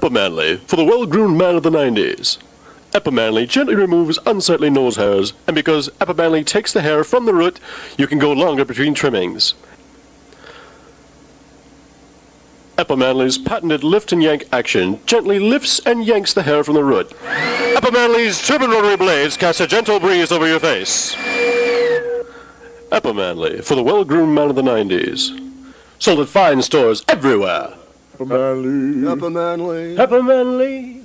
Epimanly, for the well-groomed man of the 90s. Epimanly gently removes unsightly nose hairs, and because Epimanly takes the hair from the root, you can go longer between trimmings. Epimanly's patented lift and yank action gently lifts and yanks the hair from the root. Epimanly's turbine rotary blades cast a gentle breeze over your face. Epimanly, for the well-groomed man of the 90s. Sold at fine stores everywhere. Epimanly. Epimanly. Epimanly,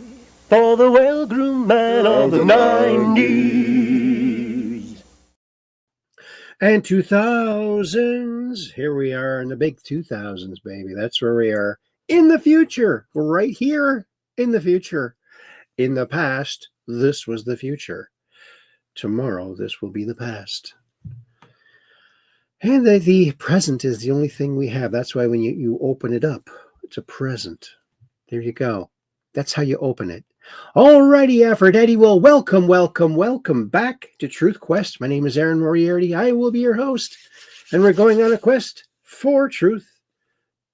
for the well-groomed man of the 90s. And 2000s. Here we are in the big 2000s, baby. That's where we are in the future. We're right here in the future. In the past, this was the future. Tomorrow, this will be the past. And the present is the only thing we have. That's why when you open it up, it's a present. There you go. That's how you open it. Alrighty, Aphrodite. Well, welcome back to Truth Quest. My name is Aaron Moriarty. I will be your host. And we're going on a quest for truth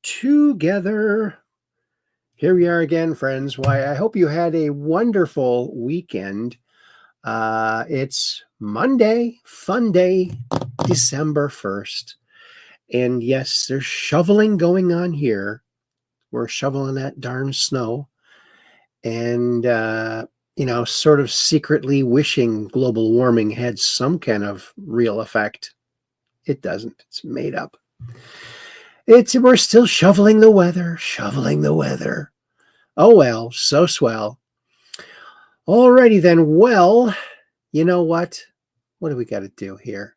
together. Here we are again, friends. Why, I hope you had a wonderful weekend. It's Monday, fun day, December 1st. And yes, there's shoveling going on here. We're shoveling that darn snow. And, sort of secretly wishing global warming had some kind of real effect. It doesn't. It's made up. We're still shoveling the weather. Oh, well, so swell. Alrighty then. Well, you know what? What do we got to do here?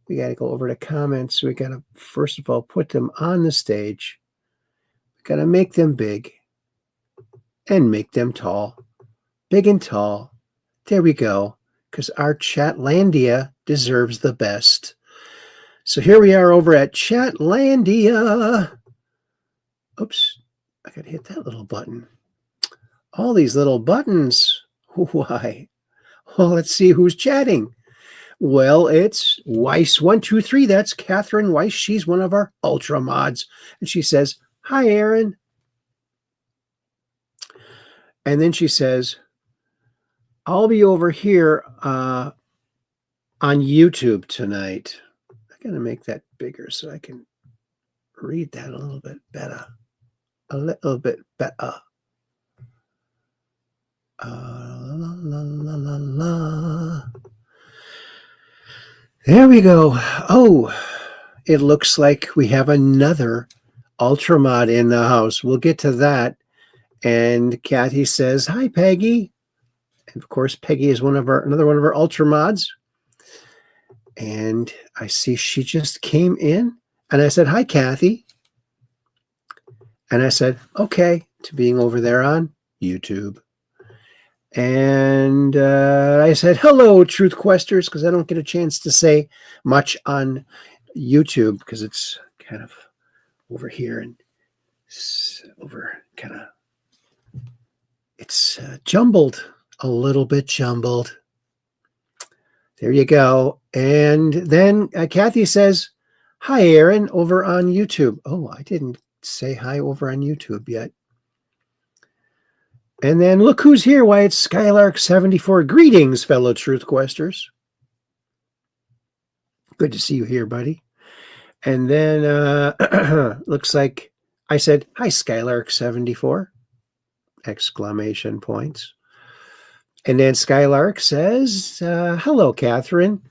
We got to go over to comments. We got to, first of all, put them on the stage. We got to make them big. And make them tall, big and tall. There we go, because our Chatlandia deserves the best. So here we are over at Chatlandia. Oops, I got to hit that little button. All these little buttons. Why? Well, let's see who's chatting. Well, it's Weiss123. That's Catherine Weiss. She's one of our Ultra mods. And she says, "Hi, Aaron." And then she says, "I'll be over here on YouTube tonight." I got to make that bigger so I can read that a little bit better. La, la, la, la, la. There we go. Oh, it looks like we have another Ultramod in the house. We'll get to that. And Kathy says, "Hi, Peggy." And of course, Peggy is another one of our Ultra mods. And I see she just came in. And I said, "Hi, Kathy." And I said, "Okay," to being over there on YouTube. And I said, "Hello, Truth Questers," because I don't get a chance to say much on YouTube because it's kind of over here and over kind of. It's jumbled, a little bit jumbled. There you go. And then Kathy says, "Hi, Aaron," over on YouTube. Oh, I didn't say hi over on YouTube yet. And then look who's here. Why, it's Skylark74. Greetings, fellow Truth Questers. Good to see you here, buddy. And then looks like I said, "Hi, Skylark74. Exclamation points." And then Skylark says, "Hello, Catherine.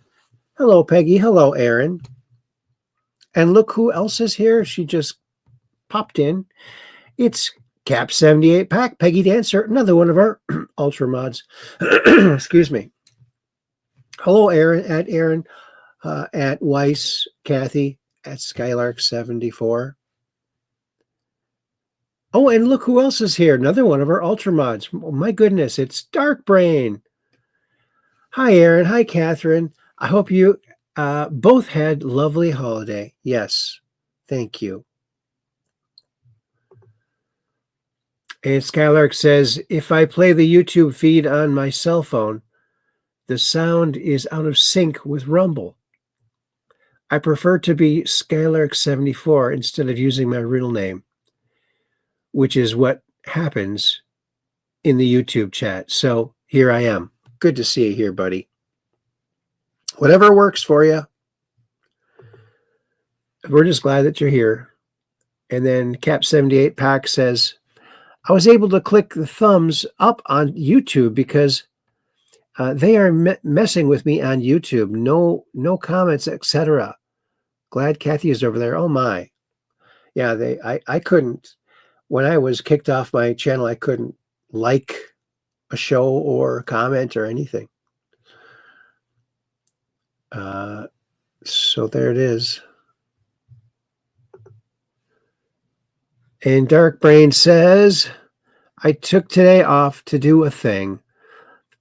Hello, Peggy. Hello, Aaron." And look who else is here. She just popped in. It's Cap78 Pack, Peggy Dancer, another one of our Ultra mods. Excuse me. Hello, Aaron, at Weiss, Kathy, at Skylark74. Oh, and look who else is here. Another one of our Ultra mods. Oh, my goodness, it's Dark Brain. Hi, Aaron. Hi, Catherine. I hope you both had lovely holiday. Yes, thank you. And Skylark says, "If I play the YouTube feed on my cell phone, the sound is out of sync with Rumble. I prefer to be Skylark74 instead of using my real name," which is what happens in the YouTube chat. So here I am. Good to see you here, buddy. Whatever works for you. We're just glad that you're here. And then Cap78 Pack says, I was able to click the thumbs up on YouTube because they are messing with me on YouTube. No comments, etc. Glad Kathy is over there. Oh my. Yeah, I couldn't. When I was kicked off my channel, I couldn't like a show or comment or anything. So there it is. And Dark Brain says, I took today off to do a thing.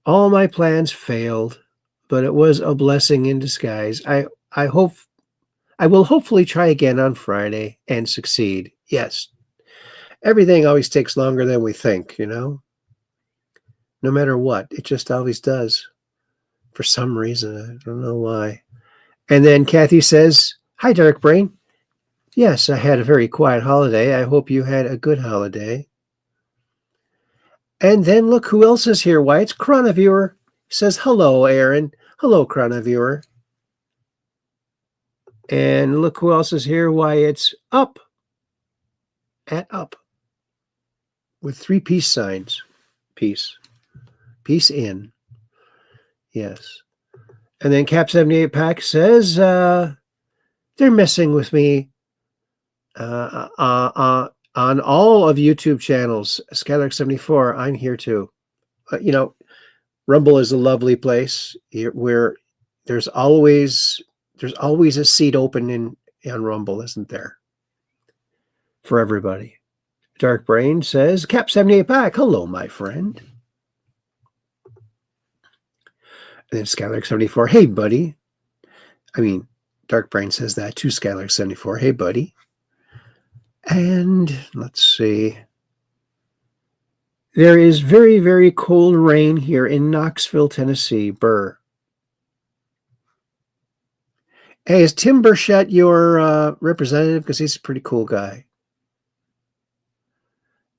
All my plans failed, but it was a blessing in disguise. I will hopefully try again on Friday and succeed. Yes. Everything always takes longer than we think, you know? No matter what, it just always does. For some reason, I don't know why. And then Kathy says, hi, Dark Brain. Yes, I had a very quiet holiday. I hope you had a good holiday. And then look who else is here. Why, it's Chroniviewer. He says, hello, Aaron. Hello, Chroniviewer. And look who else is here. Why, it's Up. At Up. With 3 peace signs. Peace. Peace in. Yes. And then Cap78 Pack says, they're messing with me on all of YouTube channels. Skylark74, I'm here too. You know, Rumble is a lovely place where there's always a seat open on Rumble, isn't there? For everybody. Dark Brain says, Cap78 Pack, hello, my friend. And then Skylark74, hey, buddy. I mean, Dark Brain says that too, Skylark74, hey, buddy. And let's see. There is very, very cold rain here in Knoxville, Tennessee. Burr. Hey, is Tim Burchett your representative? Because he's a pretty cool guy.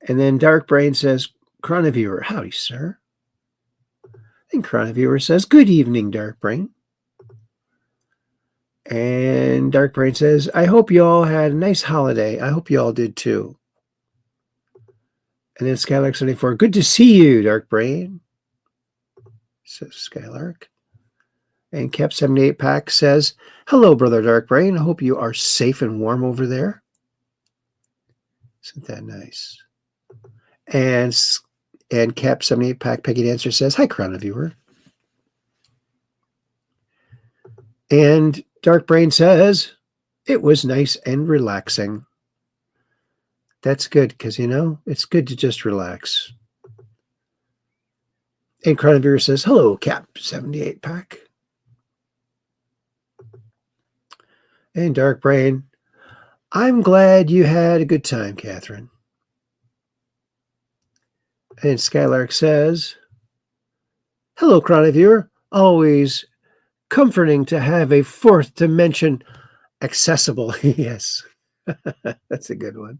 And then Dark Brain says, Chroniviewer, howdy, sir. And Chroniviewer says, good evening, Dark Brain. And Dark Brain says, I hope you all had a nice holiday. I hope you all did too. And then Skylark74, good to see you, Dark Brain, says Skylark. And Cap78 Pack says, hello, brother Dark Brain. I hope you are safe and warm over there. Isn't that nice? And Cap78 Pack Peggy Dancer says, hi, Chroniviewer. And Dark Brain says, it was nice and relaxing. That's good because, you know, it's good to just relax. And Chroniviewer says, hello, Cap78 Pack. And Dark Brain, I'm glad you had a good time, Catherine. And Skylark says, hello, Chroniviewer. Always comforting to have a 4th dimension accessible. Yes, that's a good one.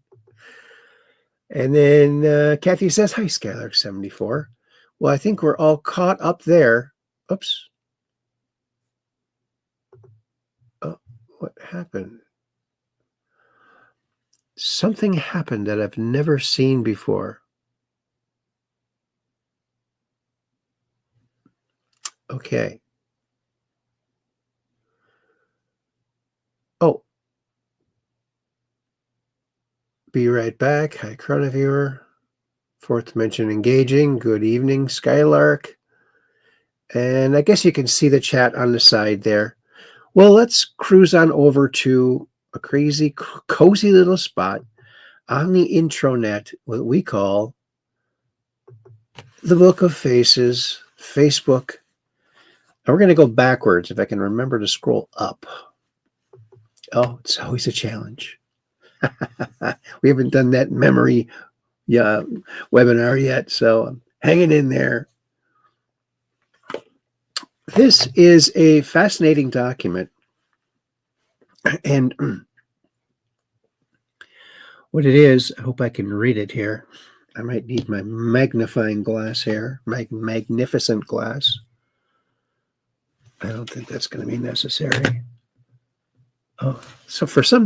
And then Kathy says, hi, Skylark74. Well, I think we're all caught up there. Oops. Oh, what happened? Something happened that I've never seen before. Okay. Oh. Be right back. Hi, Chroniviewer. 4th dimension engaging. Good evening, Skylark. And I guess you can see the chat on the side there. Well, let's cruise on over to a crazy, cozy little spot on the intranet, what we call the Book of Faces, Facebook. And we're going to go backwards if I can remember to scroll up. Oh, it's always a challenge. We haven't done that memory webinar yet, so I'm hanging in there. This is a fascinating document. And what it is, I hope I can read it here. I might need my magnifying glass here, my magnificent glass. I don't think that's going to be necessary. Oh, so for some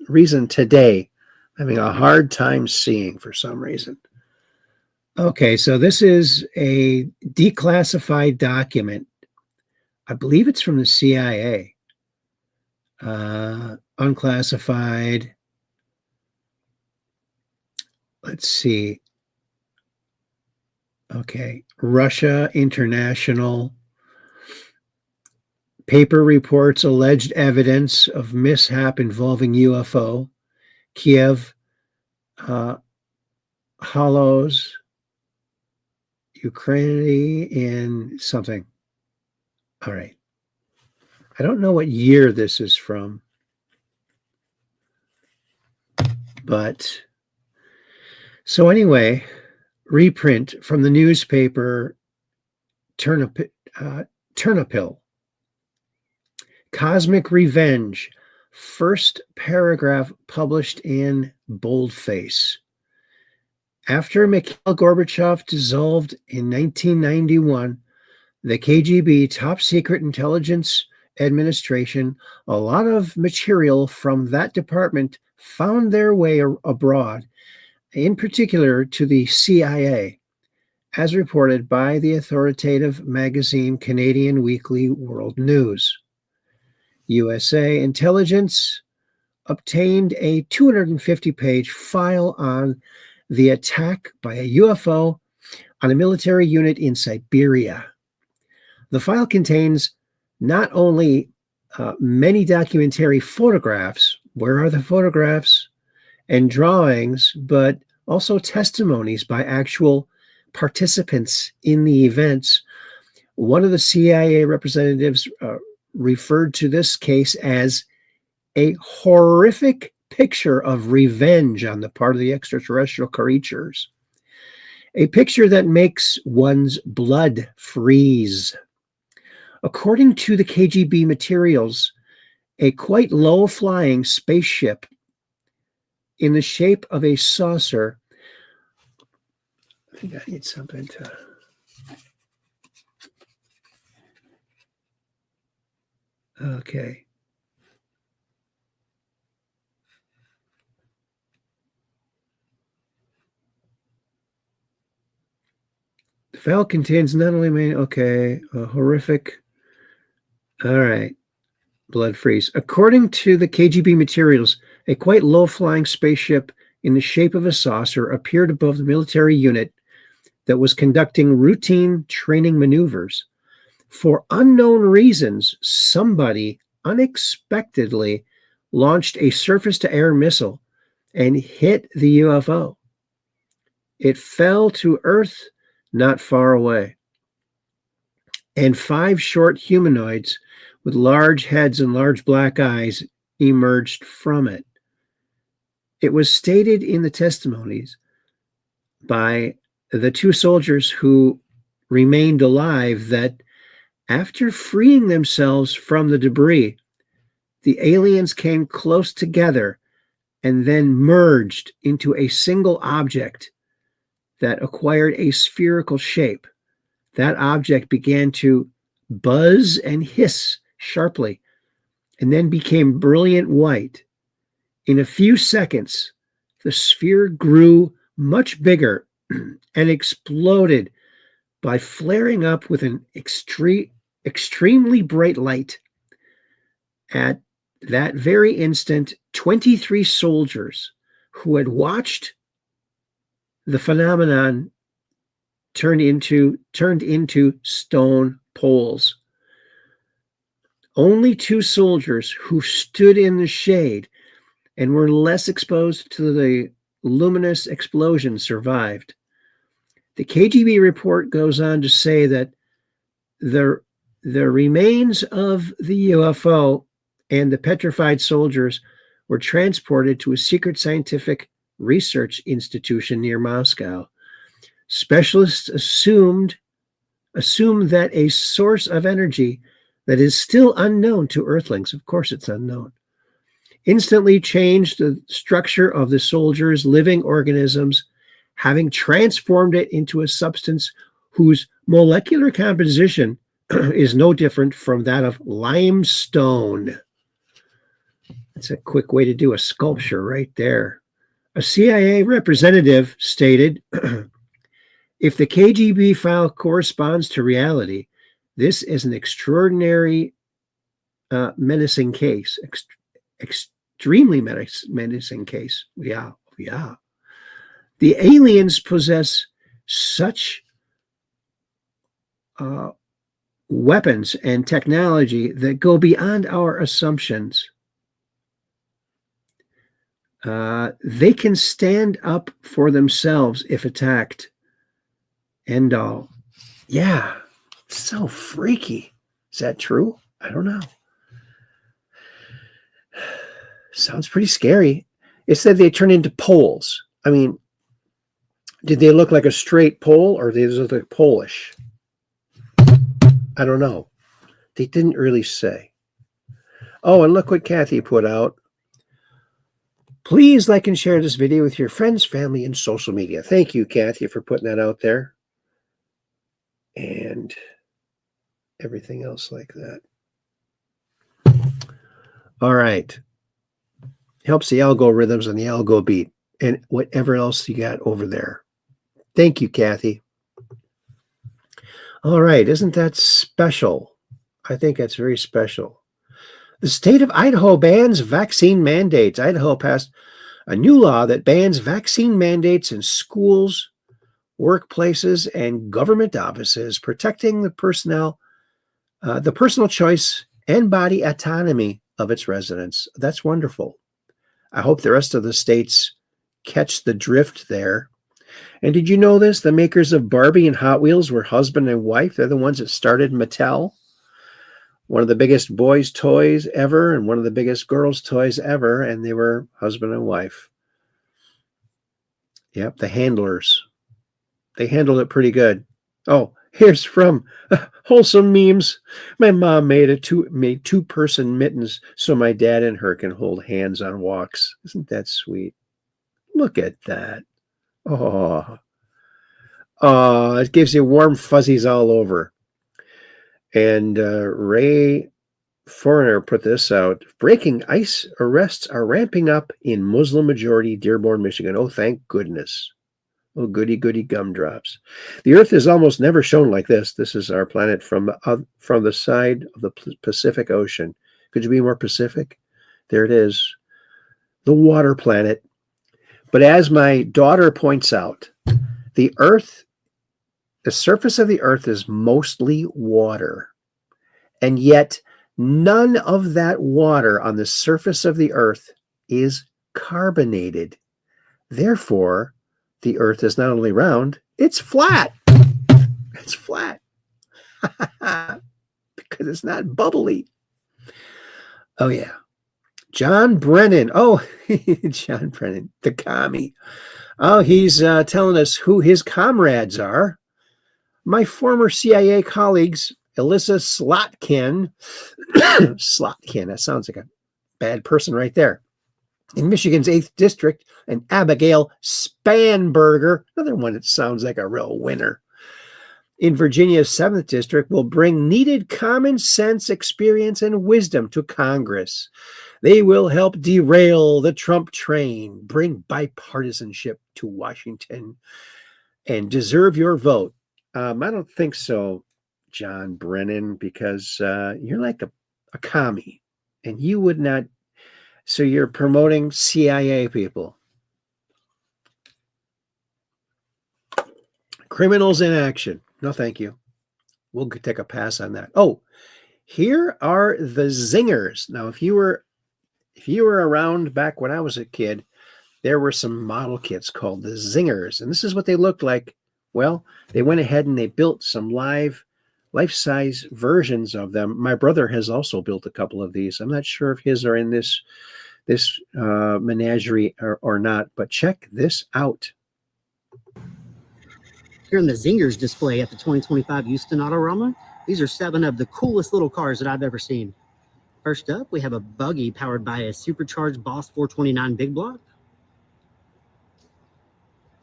reason today, I'm having a hard time seeing for some reason. Okay, so this is a declassified document. I believe it's from the CIA. Unclassified. Let's see. Okay, Russia International. Paper reports alleged evidence of mishap involving UFO. Kiev. Hollows. Ukraine in something. All right. I don't know what year this is from, but so anyway, reprint from the newspaper Ternopil. Cosmic Revenge, first paragraph published in boldface. After Mikhail Gorbachev dissolved in 1991, the KGB, top secret intelligence administration, a lot of material from that department found their way abroad, in particular to the CIA, as reported by the authoritative magazine Canadian Weekly World News. USA intelligence obtained a 250-page file on the attack by a UFO on a military unit in Siberia. The file contains not only many documentary photographs, where are the photographs, and drawings, but also testimonies by actual participants in the events. One of the CIA representatives referred to this case as a horrific picture of revenge on the part of the extraterrestrial creatures. A picture that makes one's blood freeze. According to the KGB materials, a quite low-flying spaceship in the shape of a saucer. I think I need something to... Okay. The file contains not only horrific. All right. Blood freeze. According to the KGB materials, a quite low-flying spaceship in the shape of a saucer appeared above the military unit that was conducting routine training maneuvers. For unknown reasons, somebody unexpectedly launched a surface-to-air missile and hit the UFO. It fell to Earth not far away, and 5 short humanoids with large heads and large black eyes emerged from it. It was stated in the testimonies by the 2 soldiers who remained alive that after freeing themselves from the debris, the aliens came close together and then merged into a single object that acquired a spherical shape. That object began to buzz and hiss sharply and then became brilliant white. In a few seconds, the sphere grew much bigger and exploded by flaring up with an extremely bright light. At that very instant, 23 soldiers who had watched the phenomenon turned into stone poles. Only 2 soldiers who stood in the shade and were less exposed to the luminous explosion survived. The KGB report goes on to say that the remains of the UFO and the petrified soldiers were transported to a secret scientific research institution near Moscow. Specialists assume that a source of energy that is still unknown to Earthlings, of course it's unknown, instantly changed the structure of the soldier's living organisms, having transformed it into a substance whose molecular composition is no different from that of limestone. That's a quick way to do a sculpture right there. A CIA representative stated, if the KGB file corresponds to reality, this is an extraordinary menacing case. Extremely menacing case. Yeah. The aliens possess such weapons and technology that go beyond our assumptions. They can stand up for themselves if attacked. End all. Yeah, so freaky. Is that true? I don't know. Sounds pretty scary. It said they turn into poles. I mean, did they look like a straight pole or did they look like Polish? I don't know. They didn't really say. Oh, and look what Kathy put out. Please like and share this video with your friends, family, and social media. Thank you, Kathy, for putting that out there. And everything else like that. All right. Helps the algorithms and the algo beat and whatever else you got over there. Thank you, Kathy. All right. Isn't that special? I think that's very special. The state of Idaho bans vaccine mandates. Idaho passed a new law that bans vaccine mandates in schools, workplaces, and government offices, protecting the personal choice and body autonomy of its residents. That's wonderful. I hope the rest of the states catch the drift there. And did you know this? The makers of Barbie and Hot Wheels were husband and wife. They're the ones that started Mattel. One of the biggest boys' toys ever and one of the biggest girls' toys ever. And they were husband and wife. Yep, the handlers. They handled it pretty good. Oh, here's from Wholesome Memes. My mom made two-person mittens so my dad and her can hold hands on walks. Isn't that sweet? Look at that. Oh, it gives you warm fuzzies all over. And Ray Foreigner put this out. Breaking ice arrests are ramping up in Muslim-majority Dearborn, Michigan. Oh, thank goodness. Oh, goody, goody gumdrops. The Earth is almost never shown like this. This is our planet from the side of the Pacific Ocean. Could you be more Pacific? There it is. The water planet. But as my daughter points out, the surface of the Earth is mostly water. And yet, none of that water on the surface of the Earth is carbonated. Therefore, the Earth is not only round, it's flat. It's flat. Because it's not bubbly. Oh, yeah. John Brennan. Oh, John Brennan, the commie. Oh, he's telling us who his comrades are. My former CIA colleagues, Alyssa Slotkin. Slotkin, that sounds like a bad person right there. In Michigan's 8th District, and Abigail Spanberger, another one that sounds like a real winner. In Virginia's 7th District, will bring needed common sense, experience, and wisdom to Congress. They will help derail the Trump train, bring bipartisanship to Washington, and deserve your vote. I don't think so, John Brennan, because you're like a commie, and you would not. So you're promoting CIA people. Criminals in action. No, thank you. We'll take a pass on that. Oh, here are the zingers. Now, if you were around back when I was a kid, there were some model kits called the zingers, and this is what they looked like. Well, they went ahead and they built some life-size versions of them. My brother has also built a couple of these. I'm not sure if his are in this menagerie or not, but check this out. Here in the Zingers display at the 2025 Houston Autorama, these are 7 of the coolest little cars that I've ever seen. First up, we have a buggy powered by a supercharged Boss 429 big block.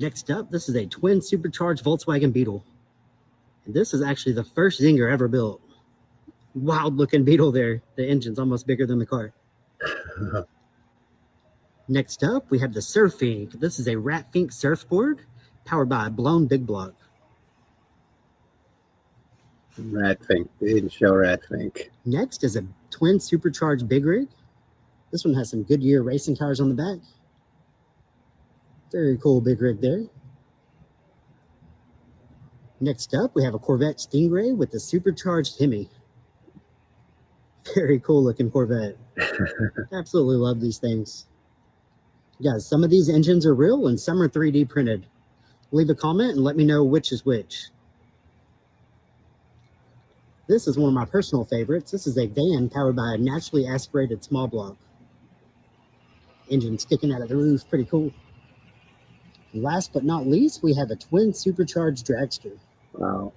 Next up, this is a twin supercharged Volkswagen Beetle. And this is actually the first Zinger ever built. Wild looking Beetle there. The engine's almost bigger than the car. Next up, we have the Surfink. This is a Ratfink surfboard powered by a blown big block. Ratfink. They didn't show Ratfink. Next is a twin supercharged big rig. This one has some Goodyear racing tires on the back. Very cool big rig there. Next up, we have a Corvette Stingray with the supercharged Hemi. Very cool looking Corvette. Absolutely love these things. Guys, some of these engines are real and some are 3D printed. Leave a comment and let me know which is which. This is one of my personal favorites. This is a van powered by a naturally aspirated small block. Engine sticking out of the roof, pretty cool. And last but not least, we have a twin supercharged dragster. Wow.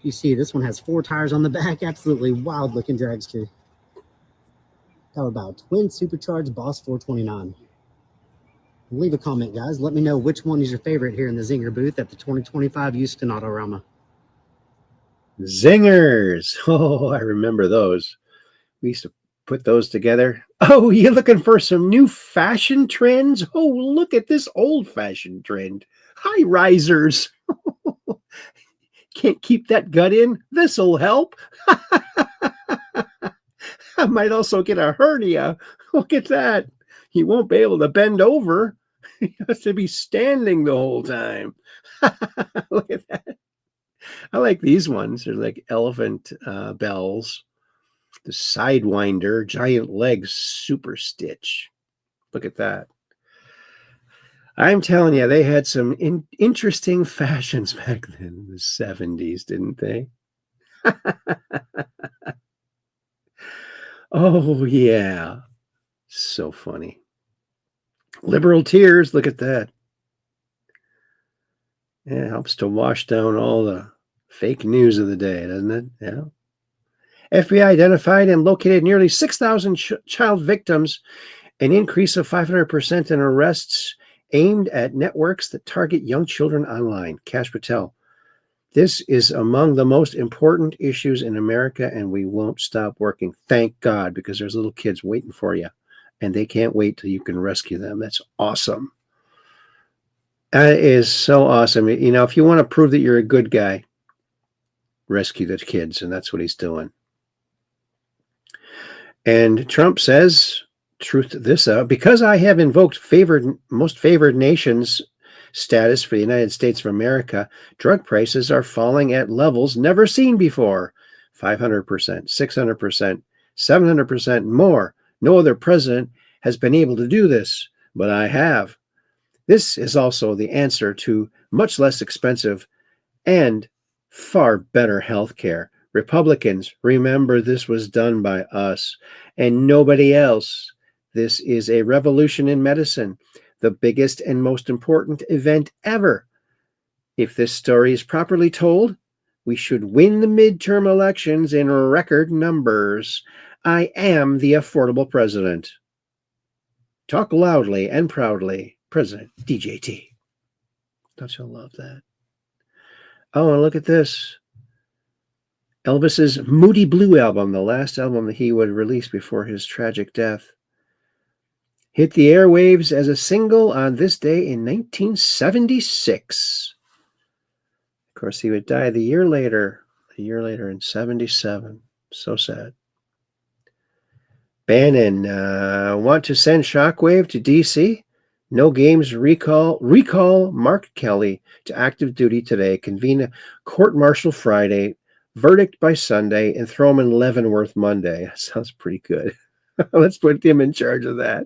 You see, this one has 4 tires on the back. Absolutely wild looking dragster. Powered by a twin supercharged Boss 429. Leave a comment, guys. Let me know which one is your favorite here in the Zinger booth at the 2025 Houston Autorama. Zingers. Oh, I remember those. We used to put those together. Oh, you looking for some new fashion trends? Oh, look at this old-fashioned trend. High risers. Can't keep that gut in? This'll help. I might also get a hernia. Look at that. He won't be able to bend over. He has to be standing the whole time. Look at that. I like these ones. They're like elephant bells. The Sidewinder, giant legs, super stitch. Look at that. I'm telling you, they had some interesting fashions back then in the 70s, didn't they? Oh, yeah. So funny. Liberal tears, look at that. Yeah, it helps to wash down all the fake news of the day, doesn't it? Yeah. FBI identified and located nearly 6,000 child victims, an increase of 500% in arrests aimed at networks that target young children online. Kash Patel. This is among the most important issues in America, and we won't stop working. Thank God, because there's little kids waiting for you, and they can't wait till you can rescue them. That's awesome. That is so awesome. You know, if you want to prove that you're a good guy, rescue the kids, and that's what he's doing. And Trump says, truth this out, because I have invoked most favored nations status for the United States of America, drug prices are falling at levels never seen before. 500%, 600%, 700% more. No other president has been able to do this, but I have. This is also the answer to much less expensive and far better health care. Republicans, remember this was done by us and nobody else. This is a revolution in medicine, the biggest and most important event ever. If this story is properly told, we should win the midterm elections in record numbers. I am the affordable president. Talk loudly and proudly, President DJT. Don't you love that? Oh, and look at this. Elvis's Moody Blue album, the last album that he would release before his tragic death, hit the airwaves as a single on this day in 1976. Of course, he would die a year later in 77. So sad. Bannon, want to send Shockwave to D.C.? No games, recall Mark Kelly to active duty today, convene a court-martial Friday, verdict by Sunday, and throw him in Leavenworth Monday. That sounds pretty good. Let's put him in charge of that.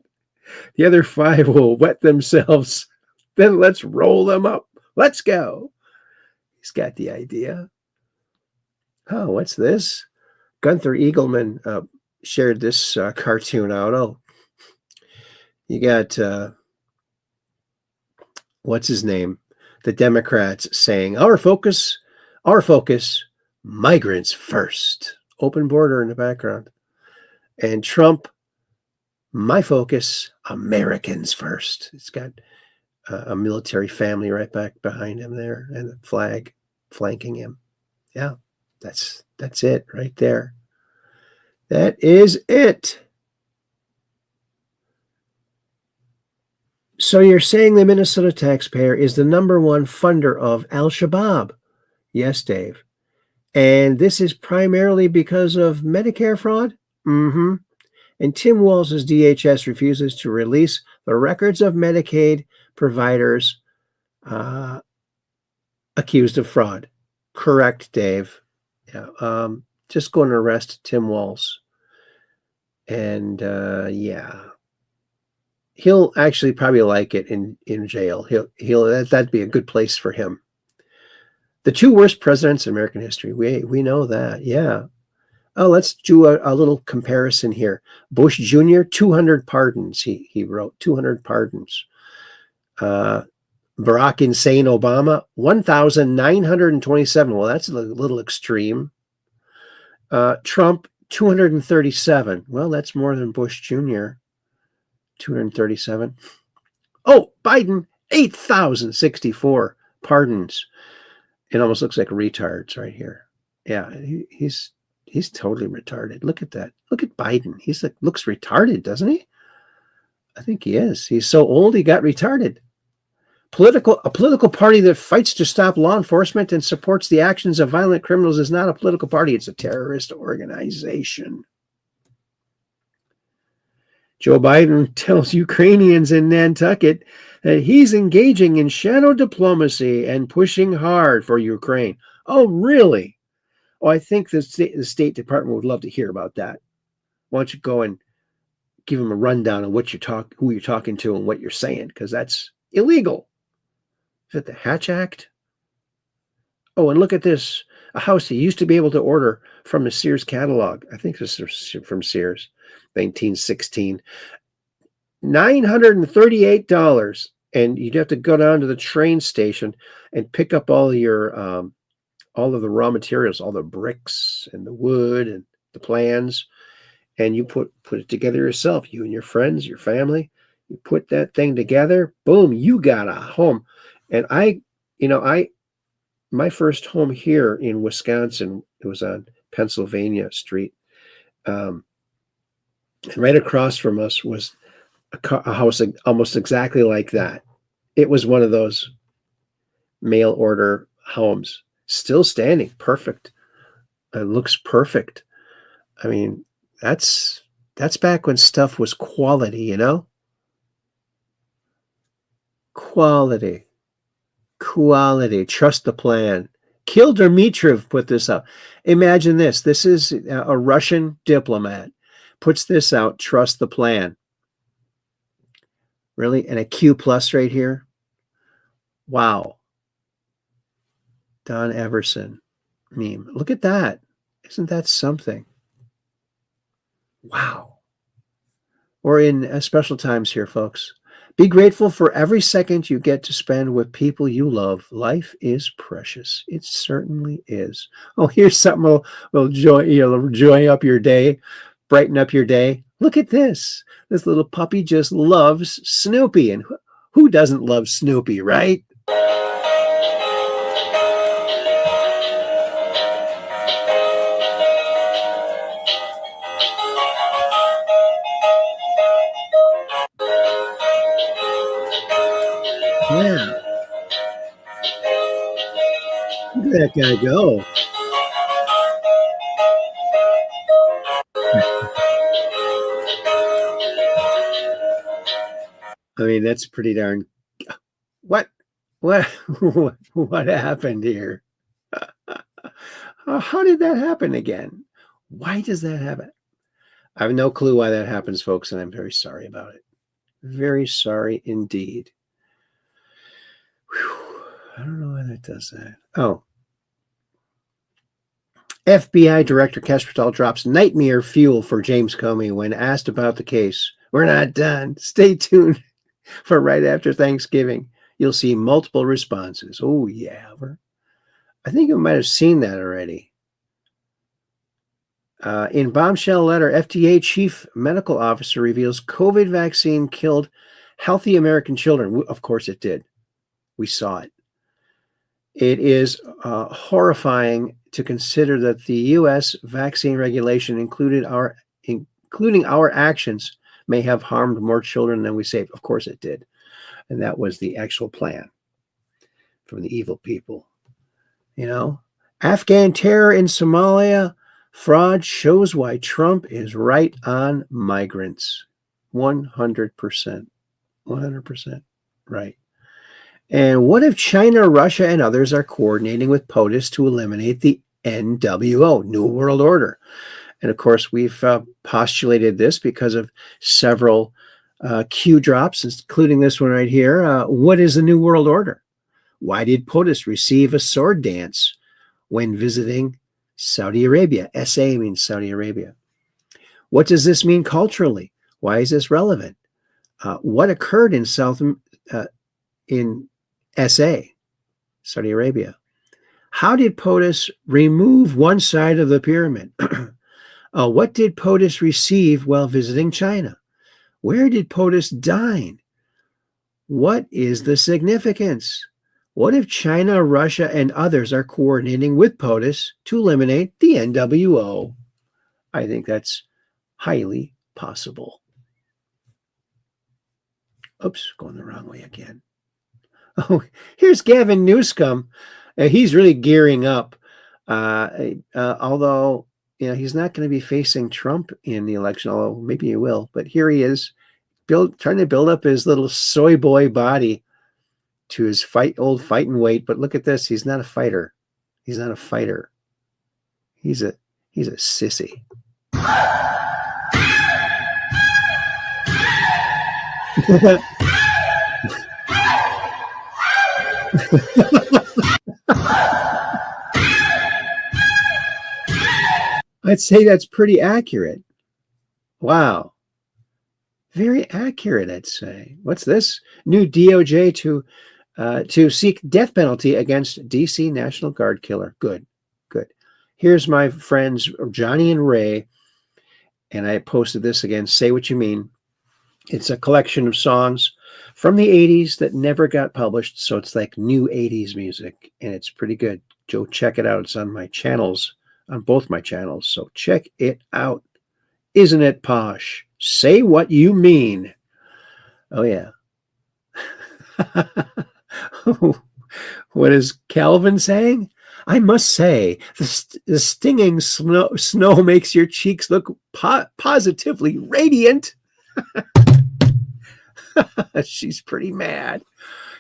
The other 5 will wet themselves. Then let's roll them up. Let's go. He's got the idea. Oh, what's this? Gunther Eagleman shared this cartoon out. Oh, you got, what's his name? The Democrats saying, our focus, migrants first. Open border in the background. And Trump, my focus, Americans first. It's got a military family right back behind him there and a flag flanking him. Yeah, that's it right there. That is it. So you're saying the Minnesota taxpayer is the number one funder of Al-Shabaab? Yes, Dave. And this is primarily because of Medicare fraud? Mm-hmm. And Tim Walz's DHS refuses to release the records of Medicaid providers accused of fraud. Correct, Dave. Yeah. Just going to arrest Tim Walz. And yeah. He'll actually probably like it in jail. That'd be a good place for him. The two worst presidents in American history. We know that. Yeah. Oh, let's do a little comparison here. Bush Jr., 200 pardons. He wrote 200 pardons. Barack Insane Obama, 1,927. Well, that's a little extreme. Trump, 237. Well, that's more than Bush Jr., 237. Oh, Biden, 8,064 pardons. It almost looks like retards right here. Yeah, he's totally retarded. Look at that. Look at Biden. He's like looks retarded, doesn't he? I think he is. He's so old he got retarded. A political party that fights to stop law enforcement and supports the actions of violent criminals is not a political party. It's a terrorist organization. Joe Biden tells Ukrainians in Nantucket that he's engaging in shadow diplomacy and pushing hard for Ukraine. Oh, really? Oh, I think the State Department would love to hear about that. Why don't you go and give them a rundown of who you're talking to and what you're saying, because that's illegal. Is it the Hatch Act? Oh, and look at this. A house you used to be able to order from the Sears catalog. I think this is from Sears, 1916. $938. And you'd have to go down to the train station and pick up all of the raw materials, all the bricks and the wood and the plans, and you put it together yourself. You and your friends, your family, you put that thing together. Boom, you got a home. And my first home here in Wisconsin, it was on Pennsylvania Street, and right across from us was a house almost exactly like that. It was one of those mail order homes, still standing, perfect. It looks perfect. I mean, that's back when stuff was quality, you know? Quality. Trust the plan. Kirill Dmitriev put this up. Imagine this. This is a Russian diplomat. Puts this out. Trust the plan. Really? And a Q plus right here. Wow. Don Everson meme. Look at that. Isn't that something? Wow. We're in special times here, folks. Be grateful for every second you get to spend with people you love. Life is precious. It certainly is. Oh, here's something will joy up your day, brighten up your day. Look at this. This little puppy just loves Snoopy. And who doesn't love Snoopy, right? Yeah. Look at that guy go. I mean, that's pretty darn. What happened here? How did that happen again? Why does that happen? I have no clue why that happens, folks, and I'm very sorry about it. Very sorry indeed. Whew. I don't know why that does that. Oh. FBI Director Kestrel drops nightmare fuel for James Comey when asked about the case. We're not done. Stay tuned for right after Thanksgiving. You'll see multiple responses. Oh, yeah. I think you might have seen that already. In bombshell letter, FDA chief medical officer reveals COVID vaccine killed healthy American children. Of course it did. We saw it. It is horrifying to consider that the U.S. vaccine regulation, including our actions, may have harmed more children than we saved. Of course it did. And that was the actual plan from the evil people. You know, Afghan terror in Somalia, fraud shows why Trump is right on migrants. 100%. 100% right. And what if China, Russia, and others are coordinating with POTUS to eliminate the NWO, New World Order? And of course, we've postulated this because of several Q drops, including this one right here. What is the New World Order? Why did POTUS receive a sword dance when visiting Saudi Arabia? SA means Saudi Arabia. What does this mean culturally? Why is this relevant? What occurred in in SA, Saudi Arabia? How did POTUS remove one side of the pyramid? What did POTUS receive while visiting China? Where did POTUS dine? What is the significance? What if China, Russia, and others are coordinating with POTUS to eliminate the NWO? I think that's highly possible. Oops, going the wrong way again. Oh, here's Gavin Newsom. He's really gearing up. Although, you know, he's not going to be facing Trump in the election, although maybe he will. But here he is, trying to build up his little soy boy body to his old fighting weight. But look at this. He's not a fighter. He's not a fighter. He's a sissy. I'd say that's pretty accurate. Wow. Very accurate, I'd say. What's this? New DOJ to seek death penalty against DC National Guard killer. Good, good. Here's my friends Johnny and Ray, and I posted this again. Say What You Mean. It's a collection of songs from the 80s that never got published, so it's like new 80s music, and it's pretty good. Go check it out. It's on my channels, on both my channels, so check it out. Isn't it posh? Say What You Mean. Oh, yeah. What is Calvin saying? I must say, the stinging snow makes your cheeks look positively radiant. She's pretty mad.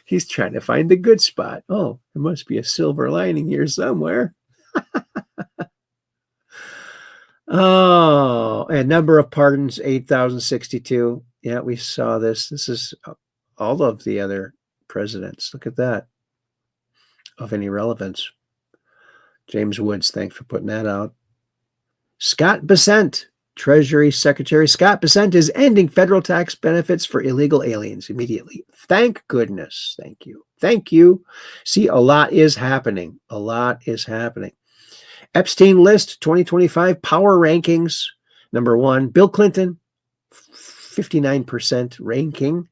He's trying to find the good spot. Oh, there must be a silver lining here somewhere. Oh, and number of pardons, 8,062. Yeah, we saw this. This is all of the other presidents. Look at that. Of any relevance. James Woods, thanks for putting that out. Scott Bessent, Treasury Secretary Scott Bessent is ending federal tax benefits for illegal aliens immediately. Thank goodness. Thank you. Thank you. See, a lot is happening. A lot is happening. Epstein list 2025 power rankings. Number 1, Bill Clinton, 59% ranking.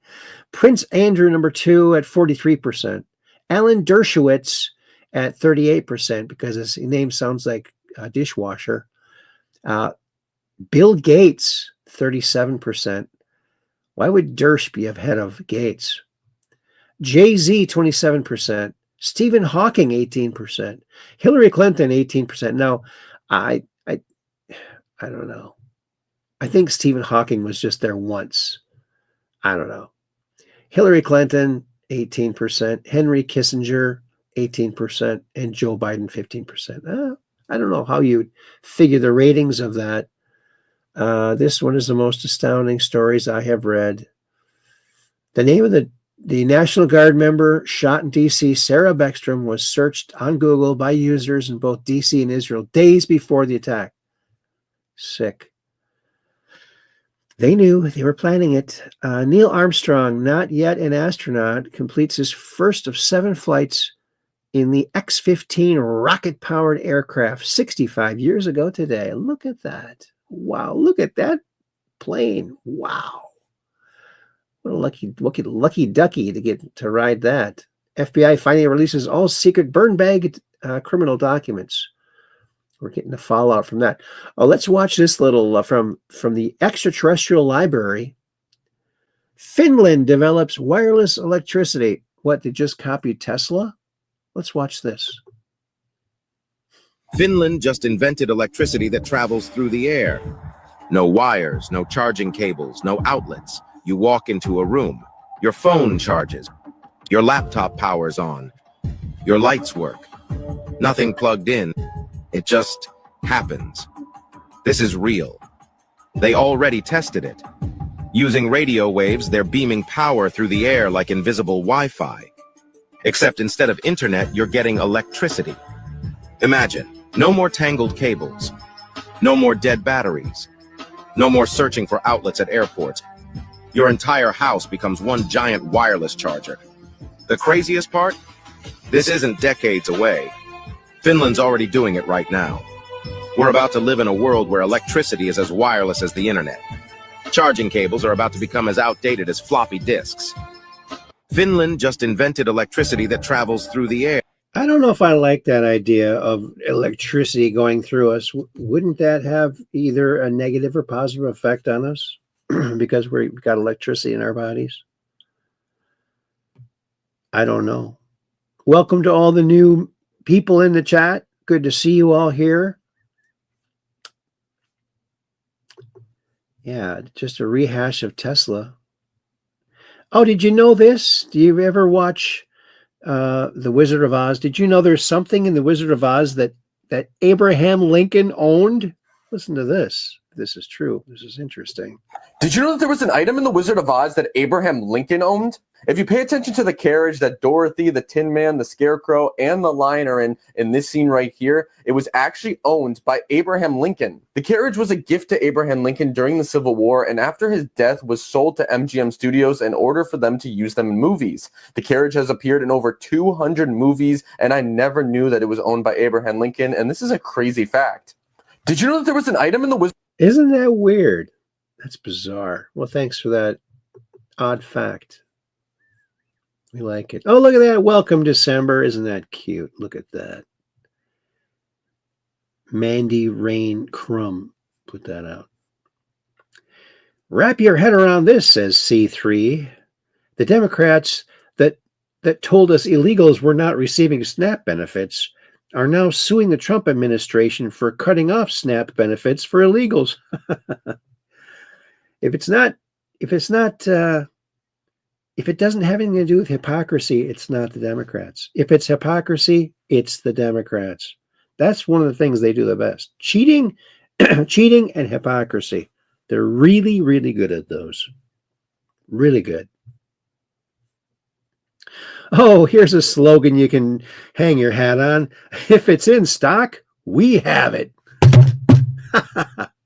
Prince Andrew, number 2, at 43%. Alan Dershowitz at 38% because his name sounds like a dishwasher. Bill Gates, 37%. Why would Dersh be ahead of Gates? Jay-Z, 27%. Stephen Hawking, 18%. Hillary Clinton, 18%. Now, I don't know. I think Stephen Hawking was just there once. I don't know. Hillary Clinton, 18%. Henry Kissinger, 18%. And Joe Biden, 15%. I don't know how you figure the ratings of that. This one is the most astounding stories I have read. The name of the National Guard member shot in D.C., Sarah Beckstrom, was searched on Google by users in both D.C. and Israel days before the attack. Sick. They knew they were planning it. Neil Armstrong, not yet an astronaut, completes his first of 7 flights in the X-15 rocket-powered aircraft 65 years ago today. Look at that. Wow, look at that plane. Wow. What a lucky ducky to get to ride that. FBI finally releases all secret burn bag criminal documents. We're getting the fallout from that. Oh, let's watch this little from the extraterrestrial library. Finland develops wireless electricity. What, they just copied Tesla? Let's watch this. Finland just invented electricity that travels through the air. No wires, no charging cables, no outlets. You walk into a room. Your phone charges. Your laptop powers on. Your lights work. Nothing plugged in. It just happens. This is real. They already tested it. Using radio waves, they're beaming power through the air like invisible Wi-Fi. Except instead of internet, you're getting electricity. Imagine, no more tangled cables. No more dead batteries. No more searching for outlets at airports. Your entire house becomes one giant wireless charger. The craziest part? This isn't decades away. Finland's already doing it right now. We're about to live in a world where electricity is as wireless as the internet. Charging cables are about to become as outdated as floppy disks. Finland just invented electricity that travels through the air. I don't know if I like that idea of electricity going through us. Wouldn't that have either a negative or positive effect on us because we've got electricity in our bodies? I don't know. Welcome to all the new people in the chat. Good to see you all here. Yeah, just a rehash of Tesla. Oh, did you know this? Do you ever watch The Wizard of Oz? Did you know there's something in The Wizard of Oz that Abraham Lincoln owned? Listen to this. This is true. This is interesting. Did you know that there was an item in The Wizard of Oz that Abraham Lincoln owned? If you pay attention to the carriage that Dorothy, the Tin Man, the Scarecrow, and the Lion are in this scene right here, it was actually owned by Abraham Lincoln. The carriage was a gift to Abraham Lincoln during the Civil War, and after his death was sold to MGM Studios in order for them to use them in movies. The carriage has appeared in over 200 movies, and I never knew that it was owned by Abraham Lincoln, and this is a crazy fact. Did you know that there was an item in the Wizard? Isn't that weird? That's bizarre. Well, thanks for that odd fact. We like it. Oh, look at that. Welcome, December. Isn't that cute? Look at that. Mandy Rain Crumb put that out. Wrap your head around this, says C3. The Democrats that told us illegals were not receiving SNAP benefits are now suing the Trump administration for cutting off SNAP benefits for illegals. If it doesn't have anything to do with hypocrisy, it's not the Democrats. If it's hypocrisy, it's the Democrats. That's one of the things they do the best. Cheating and hypocrisy. They're really, really good at those. Really good. Oh, here's a slogan you can hang your hat on. If it's in stock, we have it.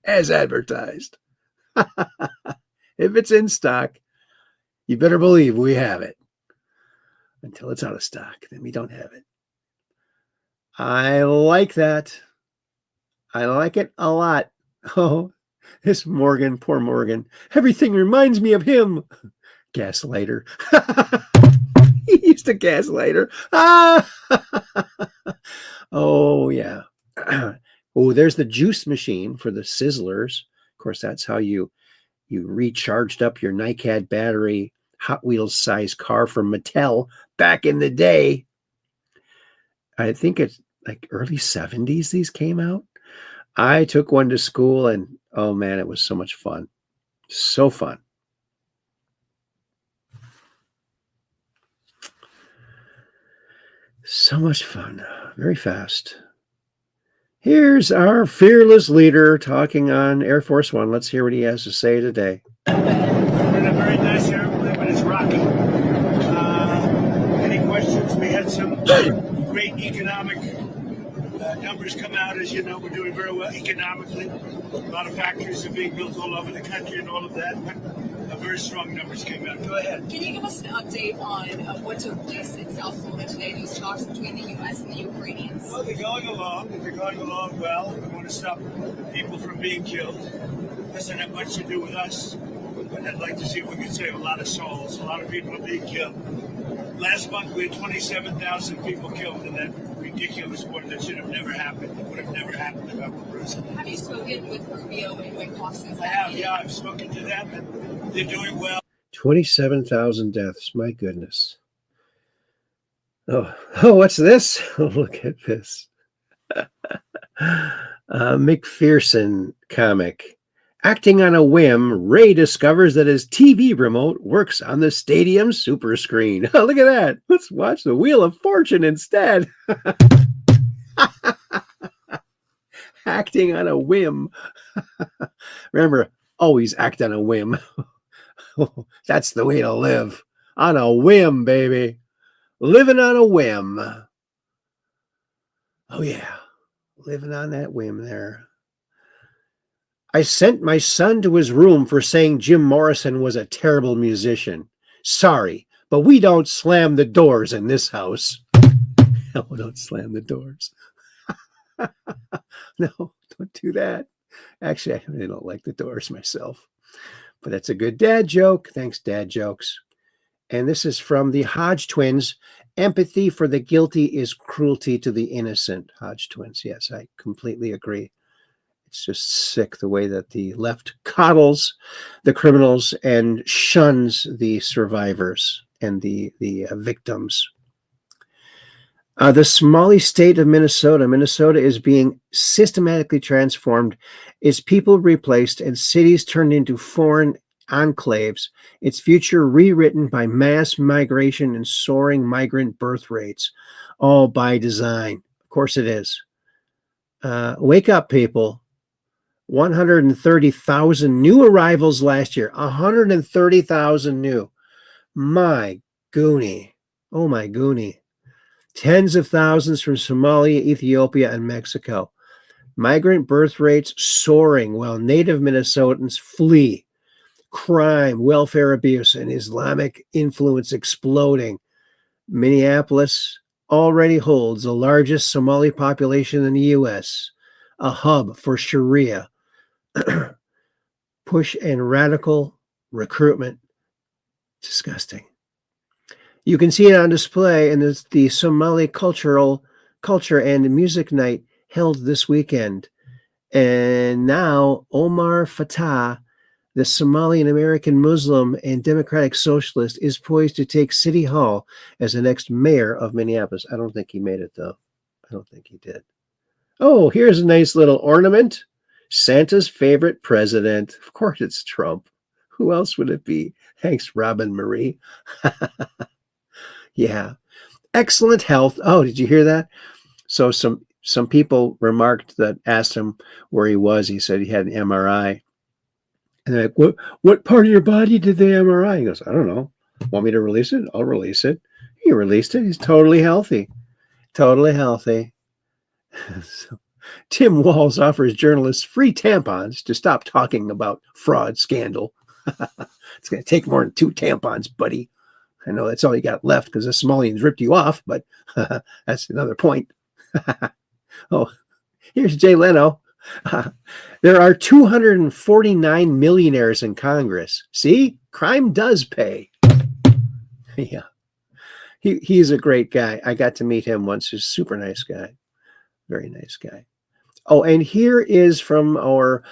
As advertised. If it's in stock, you better believe we have it. Until it's out of stock, then we don't have it. I like that. I like it a lot. Oh, this Morgan, poor Morgan. Everything reminds me of him. Gaslighter. He used to gaslight her. Oh, yeah. Oh, there's the juice machine for the Sizzlers. Of course, that's how you recharged up your NiCad battery Hot Wheels size car from Mattel back in the day. I think it's like early 70s these came out. I took one to school and oh man, it was so much fun. So fun. So much fun. Very fast. Here's our fearless leader talking on Air Force One. Let's hear what he has to say today. We're in a very nice area, but it's rocky. Any questions? We had some great economic numbers come out. As you know, we're doing very well economically. A lot of factories are being built all over the country and all of that. very strong numbers came out. Go ahead. Can you give us an update on what took place in South Florida today, those talks between the U.S. and the Ukrainians? Well, they're going along. They're going along well. We want to stop people from being killed. Doesn't have much to do with us. But I'd like to see if we can save a lot of souls. A lot of people are being killed. Last month, we had 27,000 people killed in that ridiculous war that should have never happened. It would have never happened if I were president. Have you spoken with Rubio and Wyckoff since I have, yeah. I've spoken to them, and they're doing well. 27,000 deaths. My goodness. Oh, what's this? Oh, look at this. McPherson comic. Acting on a whim, Ray discovers that his TV remote works on the stadium super screen. Oh, look at that. Let's watch the Wheel of Fortune instead. Acting on a whim. Remember, always act on a whim. That's the way to live. On a whim, baby. Living on a whim. Oh, yeah. Living on that whim there. I sent my son to his room for saying Jim Morrison was a terrible musician. Sorry, but we don't slam the doors in this house. No, don't slam the doors. No, don't do that. Actually, I really don't like the doors myself. But that's a good dad joke. Thanks, dad jokes. And this is from the Hodge twins. Empathy for the guilty is cruelty to the innocent. Hodge twins. Yes, I completely agree. It's just sick the way that the left coddles the criminals and shuns the survivors and the victims. The Somali state of Minnesota. Minnesota is being systematically transformed, its people replaced, and cities turned into foreign enclaves, its future rewritten by mass migration and soaring migrant birth rates, all by design. Of course it is. Wake up, people. 130,000 new arrivals last year. 130,000 new. My goonie. Oh, my goonie. Tens of thousands from Somalia, Ethiopia, and Mexico. Migrant birth rates soaring while native Minnesotans flee. Crime, welfare abuse, and Islamic influence exploding. Minneapolis already holds the largest Somali population in the U.S., a hub for Sharia, push and radical recruitment. Disgusting. You can see it on display in the Somali culture and music night held this weekend. And now Omar Fattah, the Somalian American Muslim and Democratic Socialist, is poised to take City Hall as the next mayor of Minneapolis. I don't think he made it, though. I don't think he did. Oh, here's a nice little ornament. Santa's favorite president. Of course it's Trump. Who else would it be? Thanks, Robin Marie. Yeah. Excellent health. Oh, did you hear that? So some people remarked that, asked him where he was. He said he had an MRI. And they're like, what part of your body did they MRI? He goes, I don't know. Want me to release it? I'll release it. He released it. He's totally healthy. Totally healthy. So, Tim Walz offers journalists free tampons to stop talking about fraud scandal. It's going to take more than 2 tampons, buddy. I know that's all you got left because the Somalians ripped you off, but that's another point. Oh, here's Jay Leno. There are 249 millionaires in Congress. See, crime does pay. Yeah, he's a great guy. I got to meet him once. He's a super nice guy. Very nice guy. Oh, and here is from our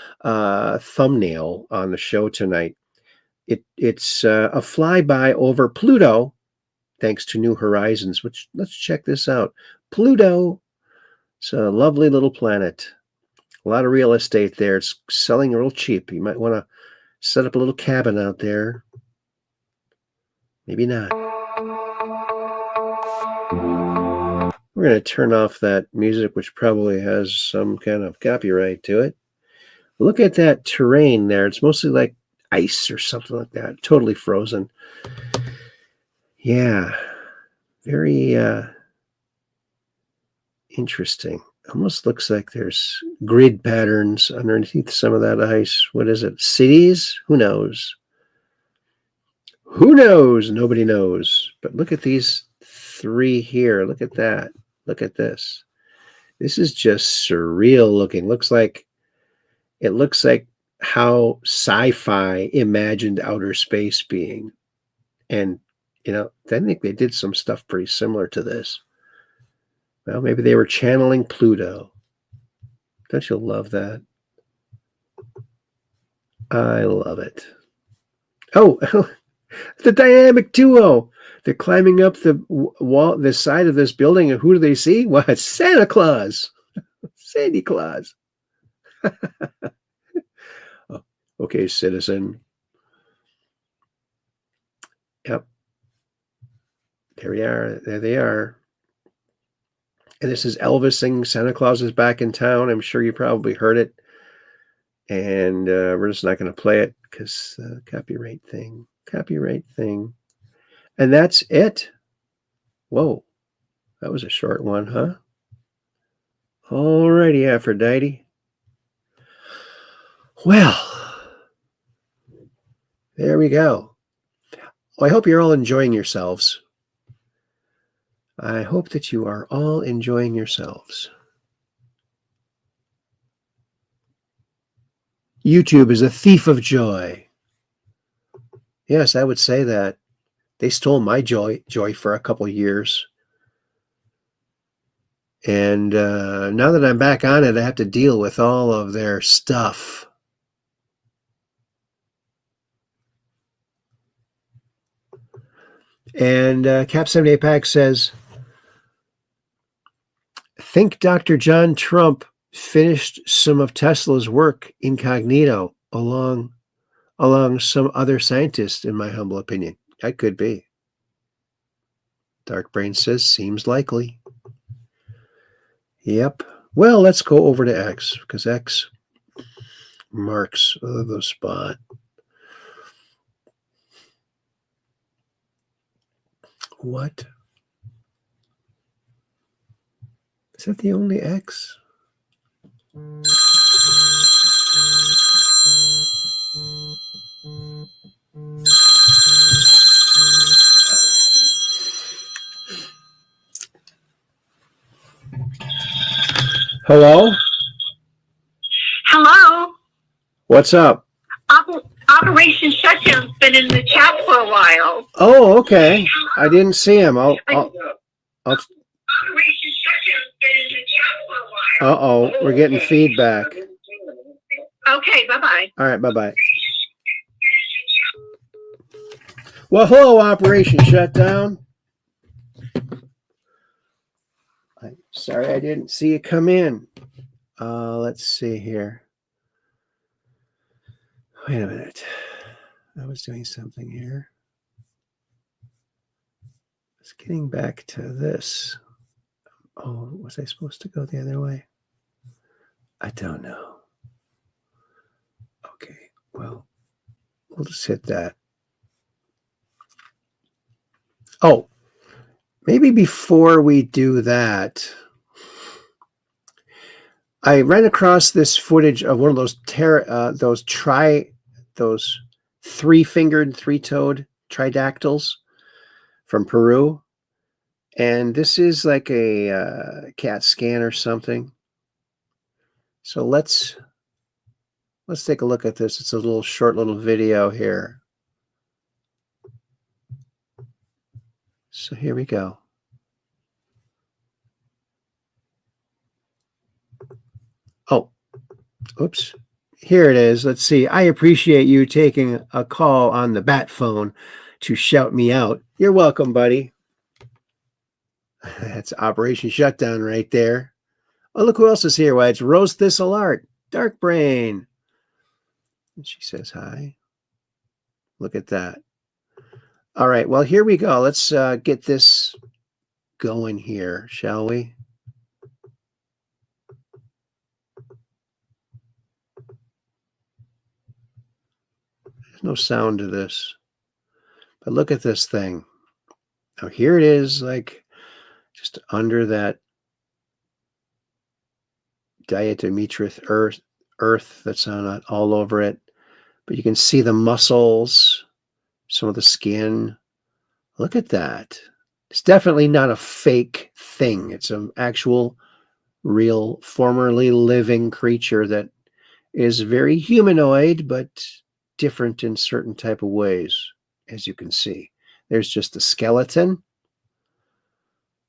thumbnail on the show tonight. It's a flyby over Pluto, thanks to New Horizons, which let's check this out. Pluto, it's a lovely little planet. A lot of real estate there. It's selling real cheap. You might want to set up a little cabin out there. Maybe not. We're going to turn off that music, which probably has some kind of copyright to it. Look at that terrain there. It's mostly like ice or something like that. Totally frozen. Yeah. Very interesting. Almost looks like there's grid patterns underneath some of that ice. What is it? Cities? Who knows? Who knows? Nobody knows. But look at these three here. Look at that. Look at this. This is just surreal looking. It looks like how sci-fi imagined outer space being. And, I think they did some stuff pretty similar to this. Well, maybe they were channeling Pluto. Don't you love that? I love it. Oh, the dynamic duo. They're climbing up the wall, the side of this building, and who do they see? Well, it's Santa Claus. Sandy Claus. Oh, okay, citizen. Yep. There we are. There they are. And this is Elvis singing Santa Claus is back in town. I'm sure you probably heard it. And we're just not going to play it because copyright thing. And that's it. Whoa. That was a short one, huh? Alrighty, Aphrodite. Well, there we go. Well, I hope you're all enjoying yourselves. I hope that you are all enjoying yourselves. YouTube is a thief of joy. Yes, I would say that. They stole my joy for a couple years. And now that I'm back on it, I have to deal with all of their stuff. And Cap78Pack says, think Dr. John Trump finished some of Tesla's work incognito along some other scientists, in my humble opinion. That could be. Dark Brain says, seems likely. Yep. Well, let's go over to X, because X marks the spot. What? Is that the only X? Hello? Hello. What's up? Operation Shutdown's been in the chat for a while. Oh, okay. I didn't see him. I'll Operation Shutdown's been in the chat for a while. Uh-oh, we're getting feedback. Okay, bye-bye. All right, bye-bye. Well, hello, Operation Shutdown. I'm sorry I didn't see you come in. Let's see here. Wait a minute. I was doing something here. It's getting back to this. Oh, was I supposed to go the other way? I don't know. Okay, well, we'll just hit that. Oh, maybe before we do that, I ran across this footage of one of those those three-fingered, three-toed tridactyls from Peru. And this is like a CAT scan or something. So let's take a look at this. It's a short little video here. So here we go. Oh, oops. Here it is. Let's see. I appreciate you taking a call on the bat phone to shout me out. You're welcome, buddy. That's Operation Shutdown right there. Oh, look who else is here. Why, it's Rose Thistle Art, Dark Brain. And she says hi. Look at that. All right. Well, here we go. Let's get this going here, shall we? There's no sound to this. But look at this thing. Now, here it is, like just under that diatometrous earth that's on all over it. But you can see the muscles Some of the skin. Look at that. It's definitely not a fake thing. It's an actual, real, formerly living creature that is very humanoid, but different in certain type of ways, as you can see. There's just a skeleton.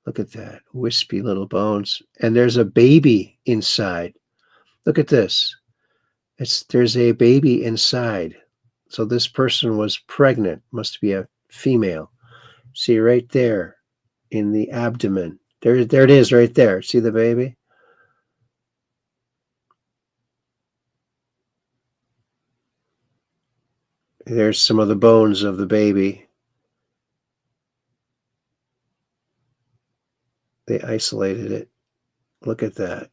Look at that. Wispy little bones. And there's a baby inside. Look at this. There's a baby inside. So this person was pregnant. Must be a female. See right there in the abdomen. There it is right there. See the baby? There's some of the bones of the baby. They isolated it. Look at that.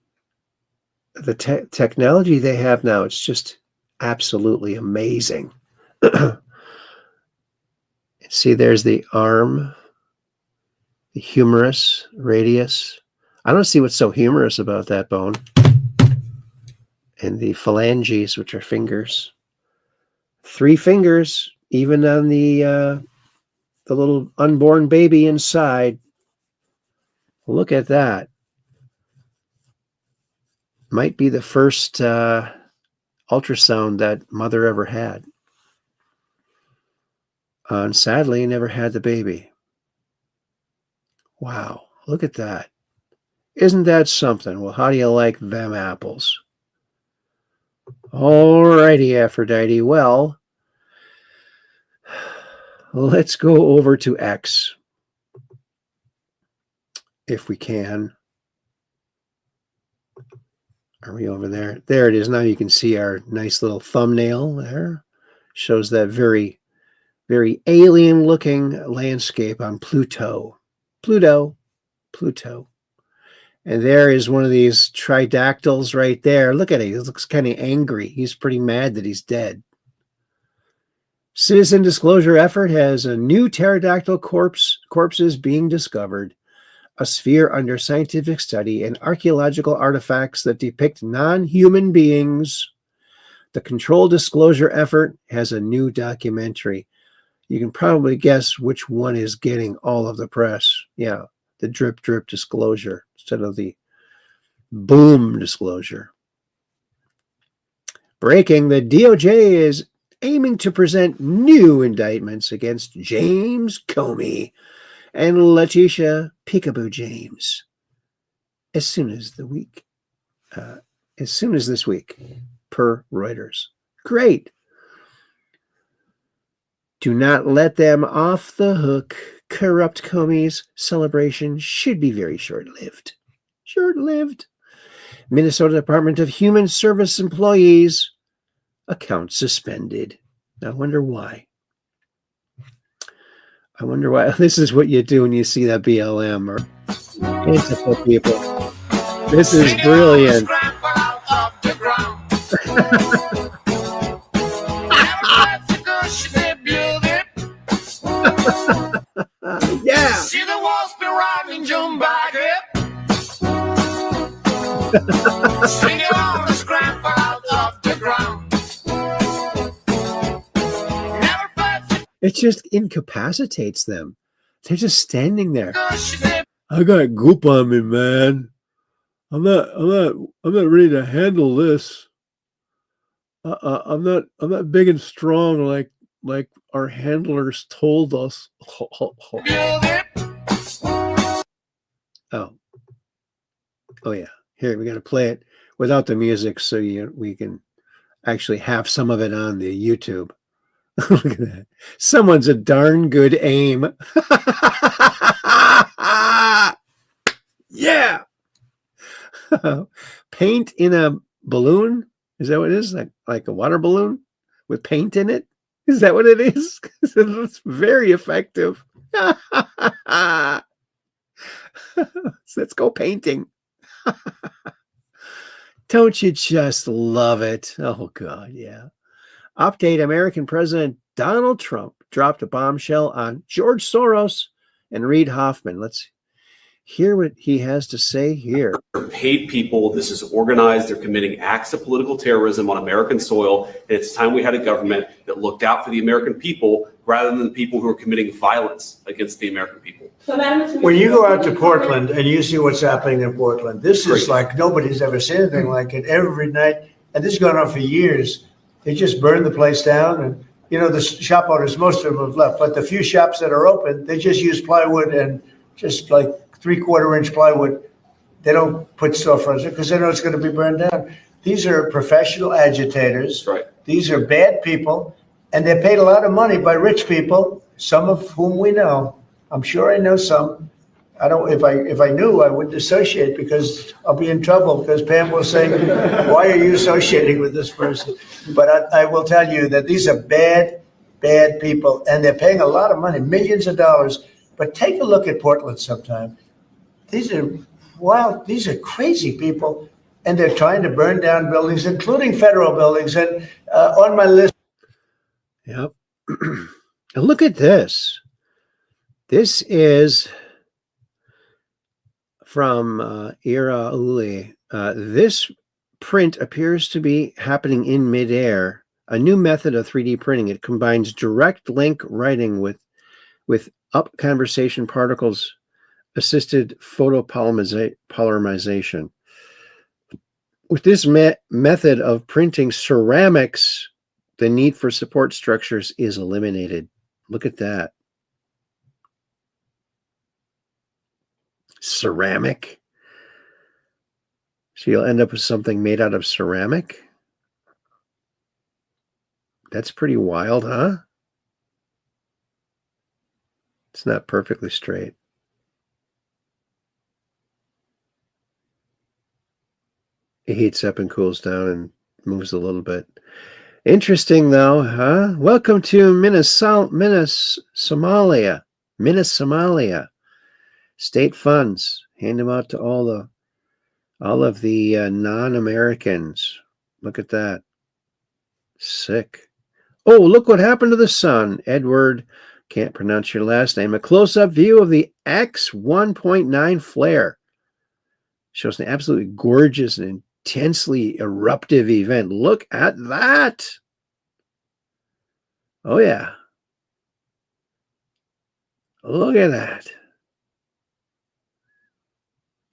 The technology they have now, it's just absolutely amazing. See, there's the arm, the humerus, radius. I don't see what's so humorous about that bone. And the phalanges, which are fingers. 3 fingers, even on the little unborn baby inside. Look at that. Might be the first ultrasound that mother ever had. And sadly, never had the baby. Wow, look at that. Isn't that something? Well, how do you like them apples? Alrighty, Aphrodite. Well, let's go over to X, if we can. Are we over there? There it is. Now you can see our nice little thumbnail there. Shows that very, very alien-looking landscape on Pluto. Pluto. And there is one of these tridactyls right there. Look at it. He looks kind of angry. He's pretty mad that he's dead. Citizen disclosure effort has a new pterodactyl corpses being discovered. A sphere under scientific study and archaeological artifacts that depict non-human beings. The controlled disclosure effort has a new documentary. You can probably guess which one is getting all of the press. Yeah, the drip disclosure instead of the boom disclosure. Breaking, the DOJ is aiming to present new indictments against James Comey and Letitia Peekaboo James as soon as this week, per Reuters. Great. Do not let them off the hook. Corrupt Comey's celebration should be very short-lived. Minnesota Department of Human Service employees account suspended. I wonder why. This is what you do when you see that BLM or Antifa people. This is brilliant. Yeah. See the walls be rocking June back Swing it on the scramble out of the ground. It just incapacitates them. They're just standing there. I got goop on me, man. I'm not ready to handle this. I'm not big and strong like our handlers told us. Oh yeah. Here, we got to play it without the music so we can actually have some of it on the YouTube. Look at that. Someone's a darn good aim. Yeah. Paint in a balloon? Is that what it is? Like a water balloon with paint in it? Is that what it is? It's very effective. Let's go painting. Don't you just love it? Oh, God, yeah. Update, American President Donald Trump dropped a bombshell on George Soros and Reid Hoffman. Hear what he has to say here. They're paid people. This is organized. They're committing acts of political terrorism on American soil. And it's time we had a government that looked out for the American people rather than the people who are committing violence against the American people. When you go out to Portland and you see what's happening in Portland, this is like nobody's ever seen anything like it. Every night, and this has gone on for years. They just burn the place down, and you know the shop owners, most of them have left, but the few shops that are open, they just use plywood and just like 3/4-inch plywood. They don't put storefronts because they know it's going to be burned down. These are professional agitators. Right. These are bad people, and they're paid a lot of money by rich people, some of whom we know. I'm sure I know some. I don't. If I knew, I wouldn't associate because I'll be in trouble because Pam will say, "Why are you associating with this person?" But I will tell you that these are bad people, and they're paying a lot of money, millions of dollars. But take a look at Portland sometime. These are these are crazy people, and they're trying to burn down buildings, including federal buildings. And on my list. Yep. And look at this. This is from Ira Uli. This print appears to be happening in midair. A new method of 3D printing. It combines direct link writing with up conversation particles assisted photopolymerization. With this method of printing ceramics, the need for support structures is eliminated. Look at that. Ceramic. So you'll end up with something made out of ceramic. That's pretty wild, huh? It's not perfectly straight. It heats up and cools down and moves a little bit. Interesting, though, huh? Welcome to Somalia. State funds. Hand them out to all of the non-Americans. Look at that. Sick. Oh, look what happened to the sun. Edward, can't pronounce your last name. A close-up view of the X 1.9 flare. Shows an absolutely gorgeous and intensely eruptive event. Look at that. Oh, yeah. Look at that.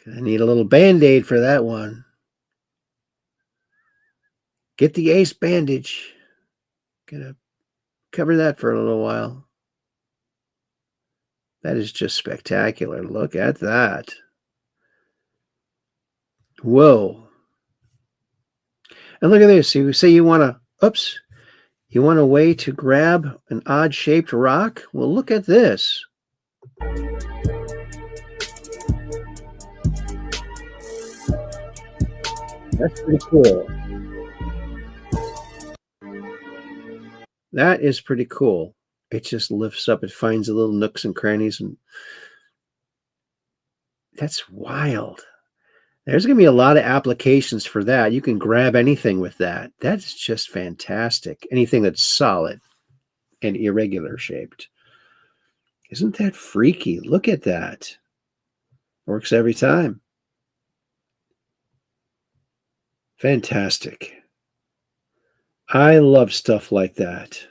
I need a little Band-Aid for that one. Get the ace bandage. Gonna cover that for a little while. That is just spectacular. Look at that. Whoa. And look at this. You say you want a way to grab an odd-shaped rock? Well, look at this. That's pretty cool. That is pretty cool. It just lifts up. It finds the little nooks and crannies. And that's wild. There's going to be a lot of applications for that. You can grab anything with that. That's just fantastic. Anything that's solid and irregular shaped. Isn't that freaky? Look at that. Works every time. Fantastic. I love stuff like that.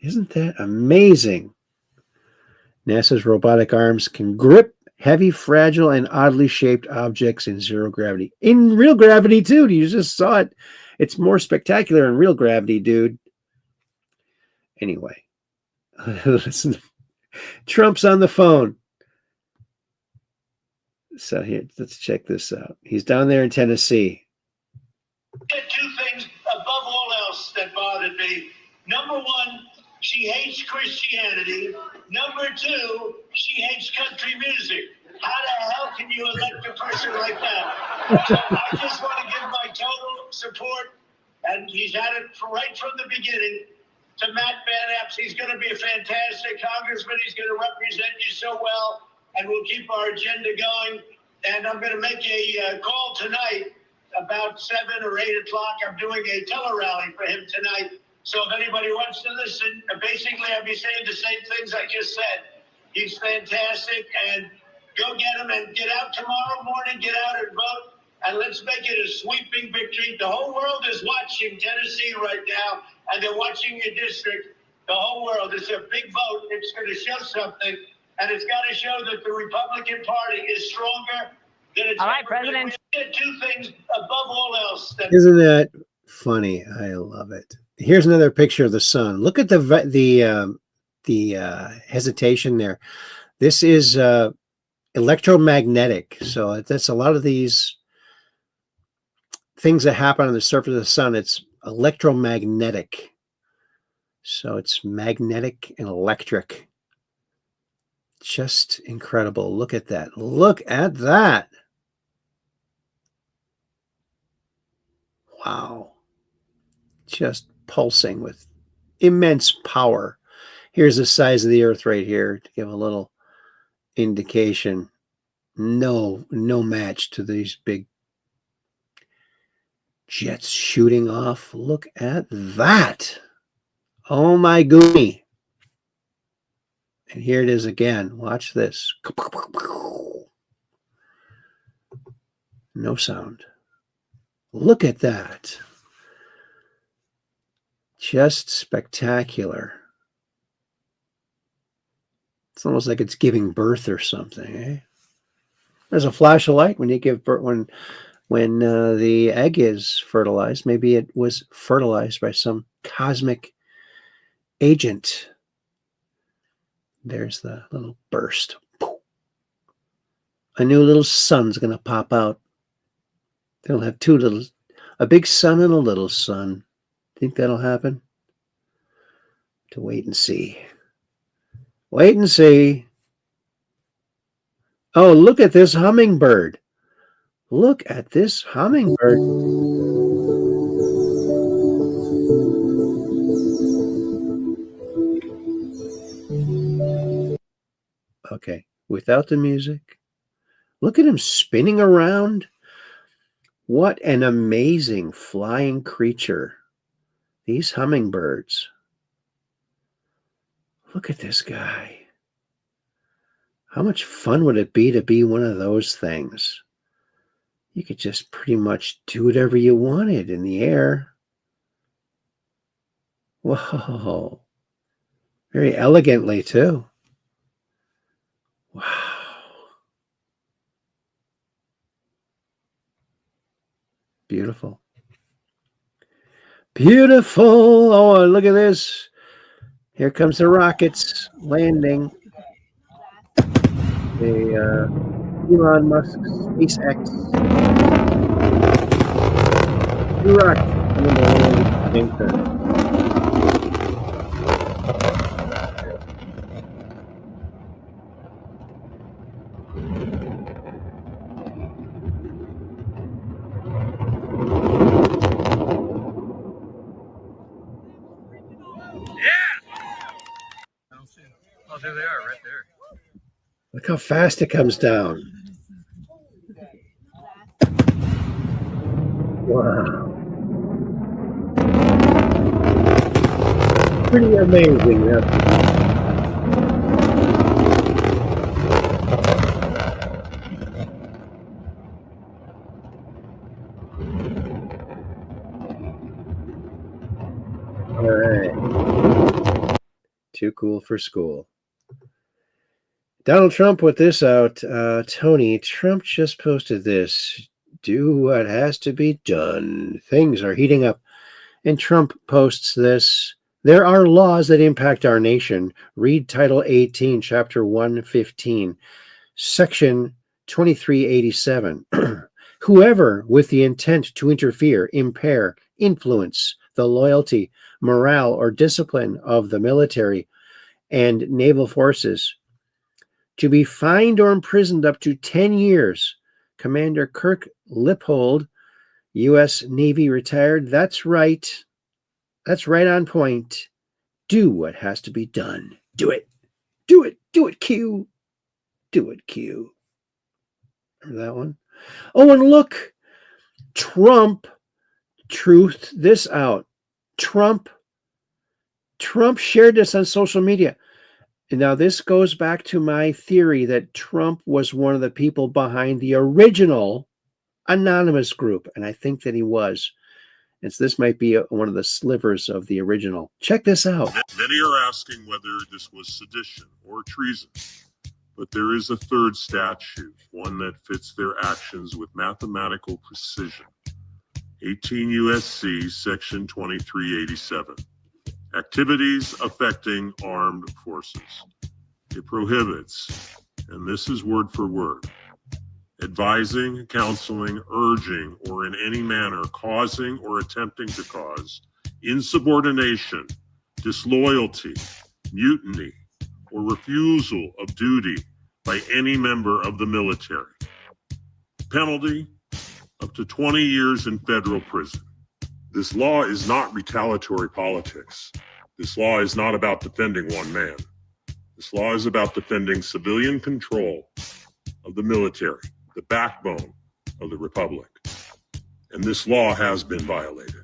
Isn't that amazing? NASA's robotic arms can grip heavy, fragile, and oddly shaped objects in zero gravity. In real gravity, too. You just saw it. It's more spectacular in real gravity, dude. Anyway. Listen. Trump's on the phone. So here, let's check this out. He's down there in Tennessee. There are two things above all else that bothered me. Number one, she hates Christianity. Number two, she hates country music. How the hell can you elect a person like that? So I just want to give my total support, and he's had it right from the beginning, to Matt Van Epps. He's going to be a fantastic congressman. He's going to represent you so well, and we'll keep our agenda going. And I'm going to make a call tonight about 7 or 8 o'clock. I'm doing a tele-rally for him tonight. So if anybody wants to listen, basically I'll be saying the same things I just said. He's fantastic, and Go get them and get out tomorrow morning. Get out and vote. And let's make it a sweeping victory. The whole world is watching Tennessee right now, and they're watching your district. The whole world. It's a big vote. It's going to show something, and it's got to show that the Republican Party is stronger than it's All right, ever been. President. We did two things above all else. That Isn't that funny? I love it. Here's another picture of the sun. Look at the hesitation there. This is electromagnetic. So that's a lot of these things that happen on the surface of the sun. It's electromagnetic. So it's magnetic and electric. Just incredible. Look at that. Look at that. Wow. Just pulsing with immense power. Here's the size of the Earth right here to give a little indication. No match to these big jets shooting off. Look at that. Oh my gooey. And here it is again. Watch this. No sound. Look at that. Just spectacular. It's almost like it's giving birth or something, eh? There's a flash of light when you give birth, when the egg is fertilized. Maybe it was fertilized by some cosmic agent. There's the little burst. A new little sun's going to pop out. They'll have a big sun and a little sun. Think that'll happen? To wait and see. Wait and see. Oh, look at this hummingbird. Look at this hummingbird. Okay, without the music. Look at him spinning around. What an amazing flying creature. These hummingbirds. Look at this guy. How much fun would it be to be one of those things? You could just pretty much do whatever you wanted in the air. Whoa. Very elegantly, too. Wow. Beautiful. Beautiful. Oh, look at this. Here comes the rockets landing. The Elon Musk SpaceX. Two rockets. Oh, there they are, right there. Look how fast it comes down. Wow. Pretty amazing. All right. Too cool for school. Donald Trump put this out. Tony, Trump just posted this. Do what has to be done. Things are heating up. And Trump posts this. There are laws that impact our nation. Read Title 18, Chapter 115, Section 2387. Whoever with the intent to interfere, impair, influence the loyalty, morale, or discipline of the military and naval forces to be fined or imprisoned up to 10 years. Commander Kirk Lippold, U.S. Navy retired. That's right. That's right on point. Do what has to be done. Do it. Do it. Do it, Q. Do it, Q. Remember that one? Oh, and look. Trump truthed this out. Trump shared this on social media. And now this goes back to my theory that Trump was one of the people behind the original anonymous group. And I think that he was. And so this might be one of the slivers of the original. Check this out. Many are asking whether this was sedition or treason. But there is a third statute, one that fits their actions with mathematical precision. 18 U.S.C. Section 2387. Activities affecting armed forces. It prohibits, and this is word for word, advising, counseling, urging, or in any manner causing or attempting to cause insubordination, disloyalty, mutiny, or refusal of duty by any member of the military. Penalty, up to 20 years in federal prison. This law is not retaliatory politics. This law is not about defending one man. This law is about defending civilian control of the military, the backbone of the republic. And this law has been violated.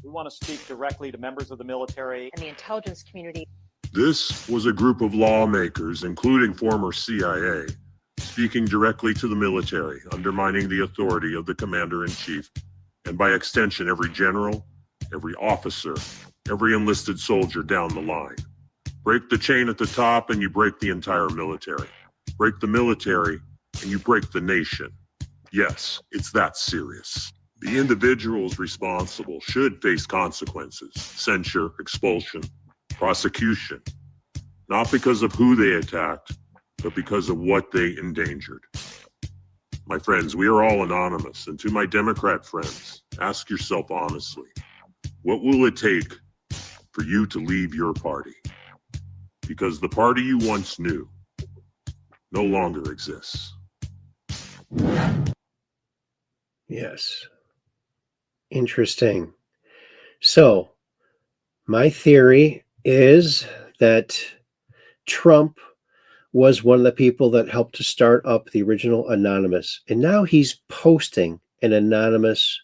We want to speak directly to members of the military and the intelligence community. This was a group of lawmakers, including former CIA, speaking directly to the military, undermining the authority of the commander-in-chief, and by extension, every general, every officer, every enlisted soldier down the line. Break the chain at the top and you break the entire military. Break the military and you break the nation. Yes, it's that serious. The individuals responsible should face consequences, censure, expulsion, prosecution, not because of who they attacked, but because of what they endangered. My friends, we are all anonymous, and to my Democrat friends, ask yourself honestly, what will it take for you to leave your party? Because the party you once knew no longer exists. Yes. Interesting. So, my theory is that Trump was one of the people that helped to start up the original Anonymous. And now he's posting an anonymous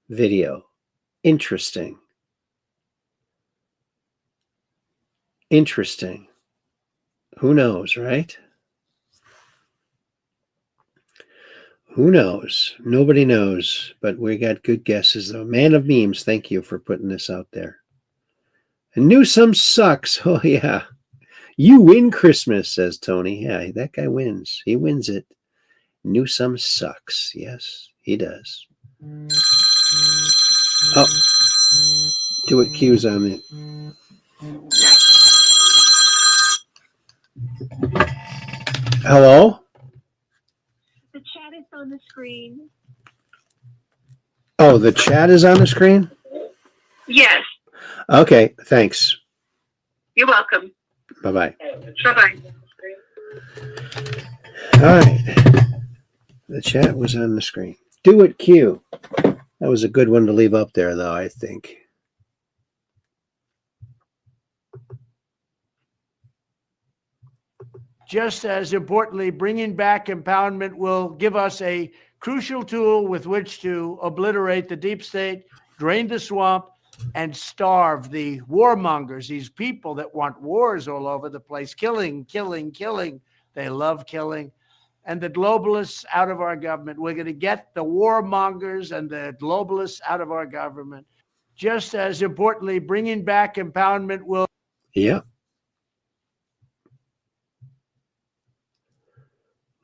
video. Interesting. Interesting. Who knows, right? Who knows? Nobody knows, but we got good guesses. The man of memes, thank you for putting this out there. And Newsom sucks. Oh, yeah. You win Christmas, says Tony. Yeah, that guy wins. He wins it. Newsom sucks. Yes, he does. Oh, do it. Q's on it. Hello? The chat is on the screen. Oh, the chat is on the screen? Yes, Okay, thanks. you're welcome. Bye-bye. Bye-bye. All right. The chat was on the screen. Do it, Q. That was a good one to leave up there, though, I think. Just as importantly, bringing back empowerment will give us a crucial tool with which to obliterate the deep state, drain the swamp, and starve the warmongers, these people that want wars all over the place, killing, killing, killing. They love killing. And the globalists out of our government. We're going to get the warmongers and the globalists out of our government. Just as importantly, bringing back empowerment will... Yeah.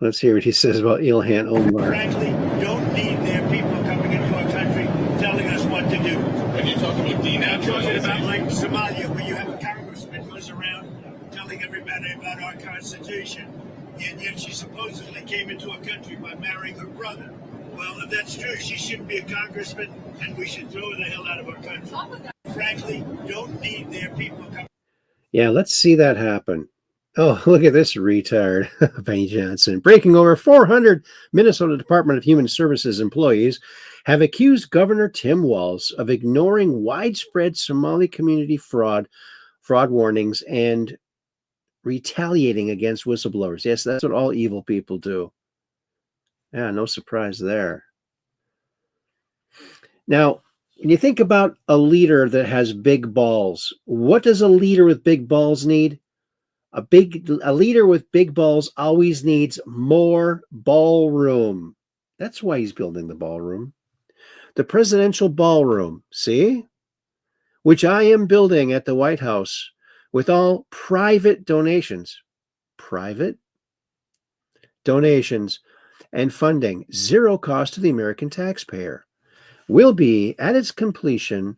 Let's hear what he says about Ilhan Omar. Frankly, don't need their people coming into our country telling us what to do. When you talk about I'm talking about like Somalia, where you have a congressman goes around telling everybody about our Constitution, and yet she supposedly came into a country by marrying her brother. Well, if that's true, she shouldn't be a congressman, and we should throw her the hell out of our country. Frankly, don't need their people coming. Yeah, let's see that happen. Oh, look at this retard, Benny Johnson. Breaking over 400 Minnesota Department of Human Services employees have accused Governor Tim Walz of ignoring widespread Somali community fraud warnings and retaliating against whistleblowers. Yes, that's what all evil people do. Yeah, no surprise there. Now, when you think about a leader that has big balls, what does a leader with big balls need? A leader with big balls always needs more ballroom. That's why he's building the ballroom. The presidential ballroom, see? Which I am building at the White House with all private donations. Private donations and funding, zero cost to the American taxpayer, will be, at its completion,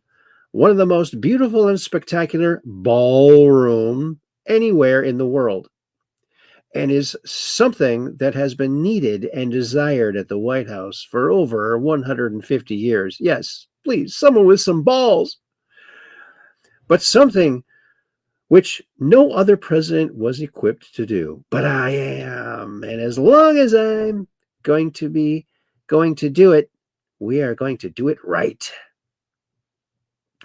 one of the most beautiful and spectacular ballroom anywhere in the world, and is something that has been needed and desired at the White House for over 150 years. Yes, please, someone with some balls. But something which no other president was equipped to do. But I am. And as long as I'm going to do it, we are going to do it right.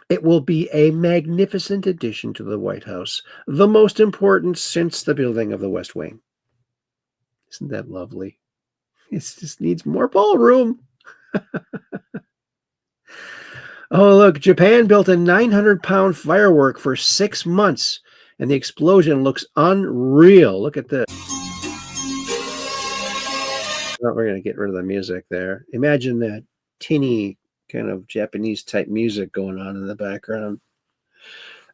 It will be a magnificent addition to the White House, the most important since the building of the West Wing. Isn't that lovely? It just needs more ballroom. Oh, look, Japan built a 900-pound firework for 6 months, and the explosion looks unreal. Look at this. Oh, we're going to get rid of the music there. Imagine that tinny kind of Japanese-type music going on in the background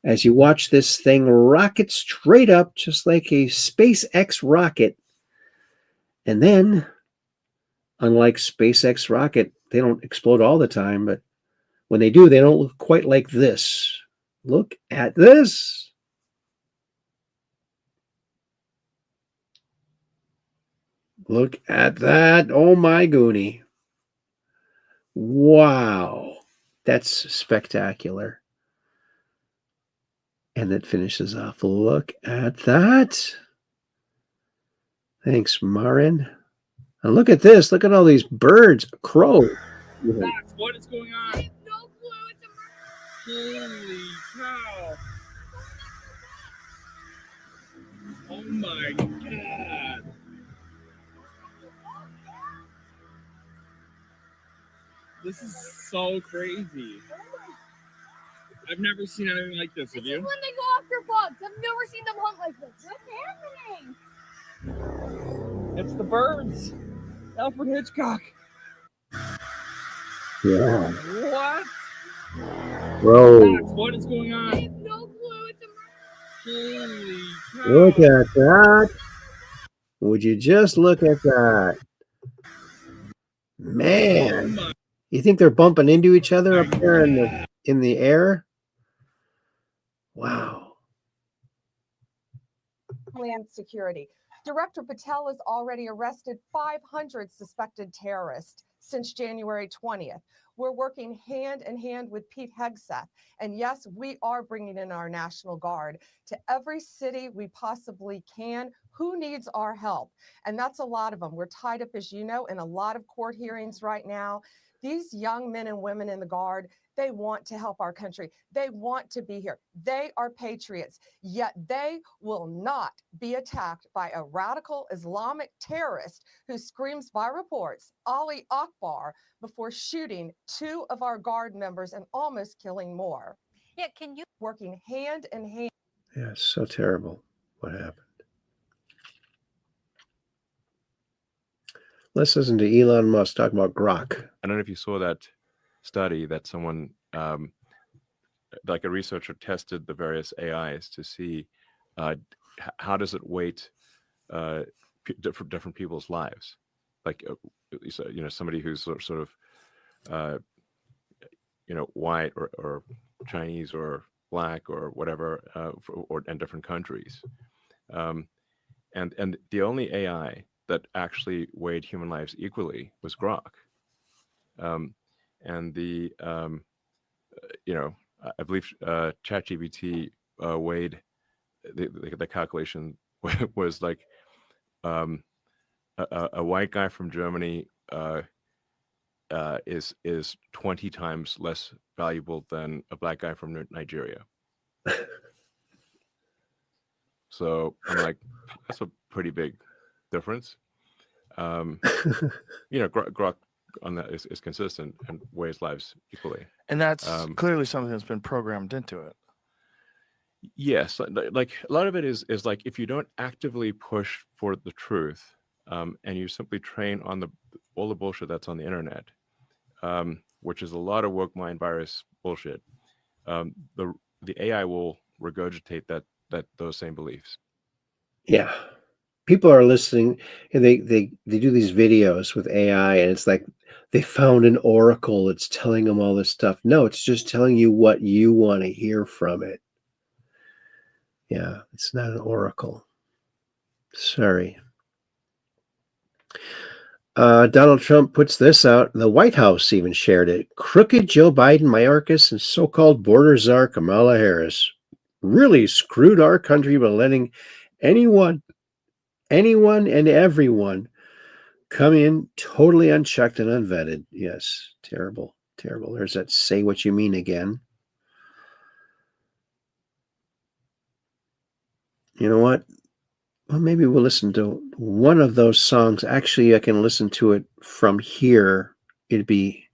as you watch this thing rocket straight up, just like a SpaceX rocket. And then, unlike SpaceX rocket, they don't explode all the time, but when they do, they don't look quite like this. Look at this. Look at that. Oh my goonie. Wow. That's spectacular. And that finishes off. Look at that. Thanks, Marin. And look at this. Look at all these birds. Crow. Max, what is going on? I have no clue. It's a holy cow. Oh my god. This is so crazy. I've never seen anything like this. Have you? This is when they go after bugs. I've never seen them hunt like this. What's happening? It's the birds. Alfred Hitchcock. Yeah. What? Whoa. Max, what is going on? I have no clue. It's a holy cow. Look at that. Would you just look at that? Man. Oh You think they're bumping into each other up there in the air? Wow. Homeland Security. Director Patel has already arrested 500 suspected terrorists since January 20th. We're working hand in hand with Pete Hegseth. And yes, we are bringing in our National Guard to every city we possibly can. Who needs our help? And that's a lot of them. We're tied up, as you know, in a lot of court hearings right now. These young men and women in the Guard, they want to help our country. They want to be here. They are patriots, yet they will not be attacked by a radical Islamic terrorist who screams by reports, Ali Akbar, before shooting 2 of our Guard members and almost killing more. Yeah, can you? Working hand in hand. Yeah, it's so terrible what happened. Let's listen to Elon Musk talk about Grok. I don't know if you saw that study that someone, like a researcher, tested the various AIs to see how does it weight different people's lives. Like, somebody who's sort of, white or Chinese or black or whatever, and different countries. And the only AI that actually weighed human lives equally was Grok. And the, I believe ChatGPT weighed, the calculation was like a white guy from Germany is 20 times less valuable than a black guy from Nigeria. So I'm like, that's a pretty big difference. Grok on that is consistent and weighs lives equally. And that's clearly something that's been programmed into it. Yes, like a lot of it is like if you don't actively push for the truth, and you simply train on all the bullshit that's on the internet, which is a lot of woke mind virus bullshit, the AI will regurgitate those same beliefs. Yeah. People are listening and they do these videos with AI and it's like they found an oracle. It's telling them all this stuff. No, it's just telling you what you want to hear from it. Yeah, it's not an oracle. Sorry. Donald Trump puts this out. The White House even shared it. Crooked Joe Biden, Mayorkas, and so-called border czar Kamala Harris really screwed our country by letting anyone and everyone come in totally unchecked and unvetted. Yes, terrible, terrible. There's that say what you mean again. You know what? Well, maybe we'll listen to one of those songs. Actually, I can listen to it from here. It'd be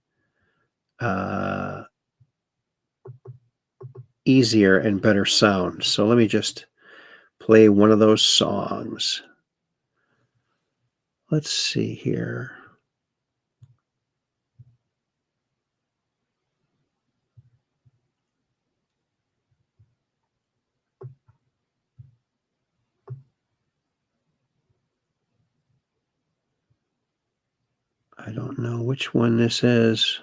easier and better sound. So let me just play one of those songs. Let's see here. I don't know which one this is.